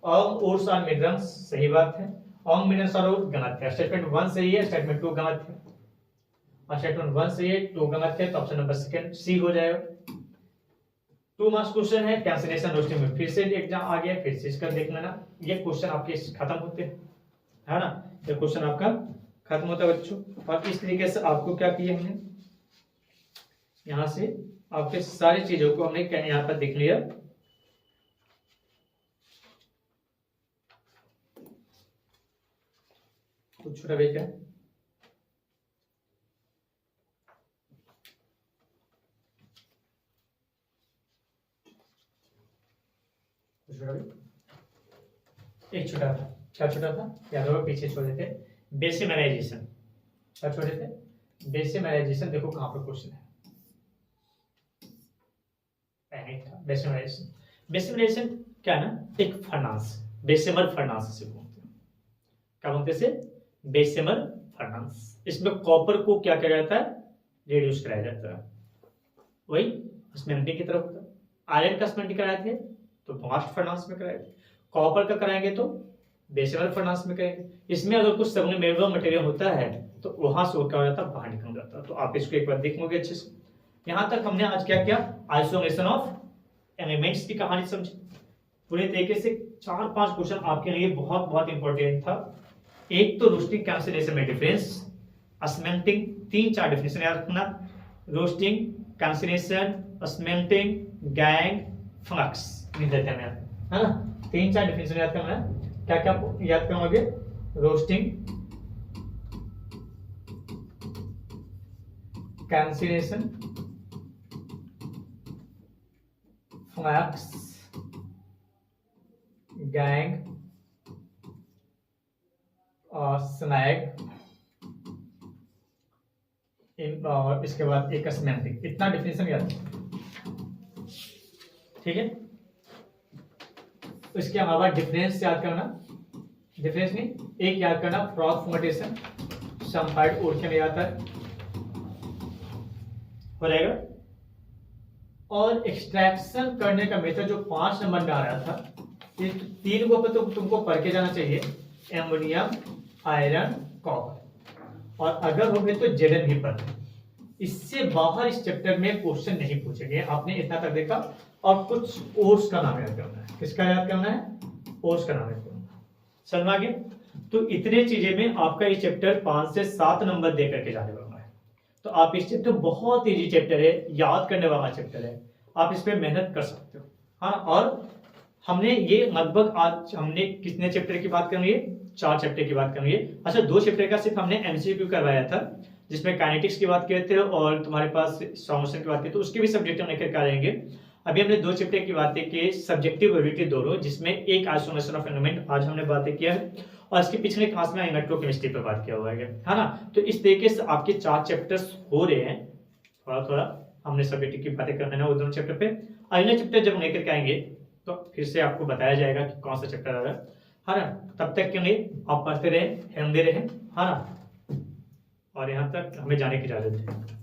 ऑल ओर्स आर मिनरल्स, सही बात है, ऑल मिनरल्स आर गलत है, स्टेटमेंट 1 सही है, स्टेटमेंट 2 गलत है, और स्टेटमेंट 1 सही है 2 गलत है, तो ऑप्शन नंबर सेकंड सी हो जाएगा। 2 मार्क्स क्वेश्चन है कैल्सिनेशन रोस्टिंग में, फिर से एग्जाम आ गया, फिर से इसका देख लेना, ये क्वेश्चन आपके खत्म होते हैं, है ना, ये क्वेश्चन आपका खत्म होता है बच्चों। और इस तरीके से आपको क्या किया हमने, यहां से आपके सारी चीजों को हमने यहाँ पर देख लिया। कुछ छोटा बेटा एक छोटा था, क्या छोटा था याद होगा, पीछे छोड़े थे बेसिमराइजेशन, क्या छोड़े थे बेसिमराइजेशन। देखो कहां पर क्वेश्चन है, बेसिमराइजेशन। बेसिमराइजेशन क्या है ना, एक फर्नास, बेसिमर फर्नास से बोलते हैं। क्या बोलते हैं इसे? Bessemer furnace. इसमें कॉपर को क्या किया जाता है? रिड्यूस कराया जाता है, वही स्मेल्टिंग की तरफ होता है। आयरन का स्मेल्टिंग कराए थे तो ब्लास्ट फर्नास में कराए थे, कॉपर का कराएंगे तो बेसिमर फर्नास में करेंगे। इसमें अगर कुछ सबलिमेबल मटेरियल होता है तो वहां से वो क्या हो जाता है? बाहर निकल जाता है। तो आप इसको एक बार देखोगे अच्छे से। यहां तक हमने आज क्या किया? आइसोलेशन ऑफ एलिमेंट्स की कहानी समझी पूरे तरीके से। 4-5 क्वेश्चन आपके लिए बहुत बहुत इंपॉर्टेंट था। एक तो रोस्टिंग कैंसिलेशन में डिफरेंस, स्मेल्टिंग, 3-4 डिफिनेशन याद रखना। Roasting, cancellation, smelting, gang, flux, है ना? 3-4 डिफिनेशन याद करना है। क्या क्या याद करोगे? रोस्टिंग, कैंसिलेशन, फ्लक्स, गैंग और स्नैग, और इसके बाद एक स्मेल्टिंग। इतना डिफिनेशन याद, ठीक है? इसके अलावा डिफरेंस याद करना, डिफरेंस नहीं, एक याद करना फ्रॉग फॉर्मेशन, समहाइड ओशन आता है, हो जाएगा। और एक्सट्रैक्शन करने का मेथड जो 5 नंबर में आ रहा था, ये 3 को तो तुमको पढ़ के जाना चाहिए, एमोनियम, आयरन, कॉपर, और अगर हो गए तो जेडन भी पढ़। इससे बाहर इस चैप्टर में क्वेश्चन नहीं पूछेंगे। आपने इतना तक देखा। और कुछ ओर्स का नाम याद करना है। किसका याद करना है? ओर्स का नाम याद करना है। समझ में आ गया? तो इतने चीजें में आपका ये चैप्टर 5 से 7 नंबर दे करके जाने वाला है। तो आप इस चैप्टर, बहुत इजी चैप्टर है, याद करने वाला चैप्टर है, आप इस पे मेहनत कर सकते हो। हाँ, और हमने ये लगभग आज हमने कितने चैप्टर की बात करनी है? 4 चैप्टर की बात करनी है। अच्छा, 2 चैप्टर का सिर्फ हमने एमसीक्यू करवाया था, जिसमें काइनेटिक्स की बात किए थे और तुम्हारे पास सॉल्यूशन की बात की, तो उसके भी सब्जेक्ट हम लेकर आ जाएंगे। अभी हमने 2 चैप्टर की बातें की, सब्जेक्टिव एबिलिटी दोनों, जिसमें एक आइसोलेशन ऑफ एलिमेंट आज हमने बातें किया है, और इसके पिछले क्लास में इलेक्ट्रोकेमिस्ट्री पर बात किया हुआ है ना? तो इस तरीके से आपके 4 चैप्टर्स हो रहे हैं। थोड़ा थोड़ा हमने सब्जेक्टिव की बातें करना है वो दोनों चैप्टर पे। अगले चैप्टर जब लेकर के आएंगे तो फिर से आपको बताया जाएगा कि कौन सा चैप्टर आ रहा है ना? तब तक के लिए आप पढ़ते रहे, हेल्दी रहे, है ना? और यहाँ तक हमें जाने की इजाजत है।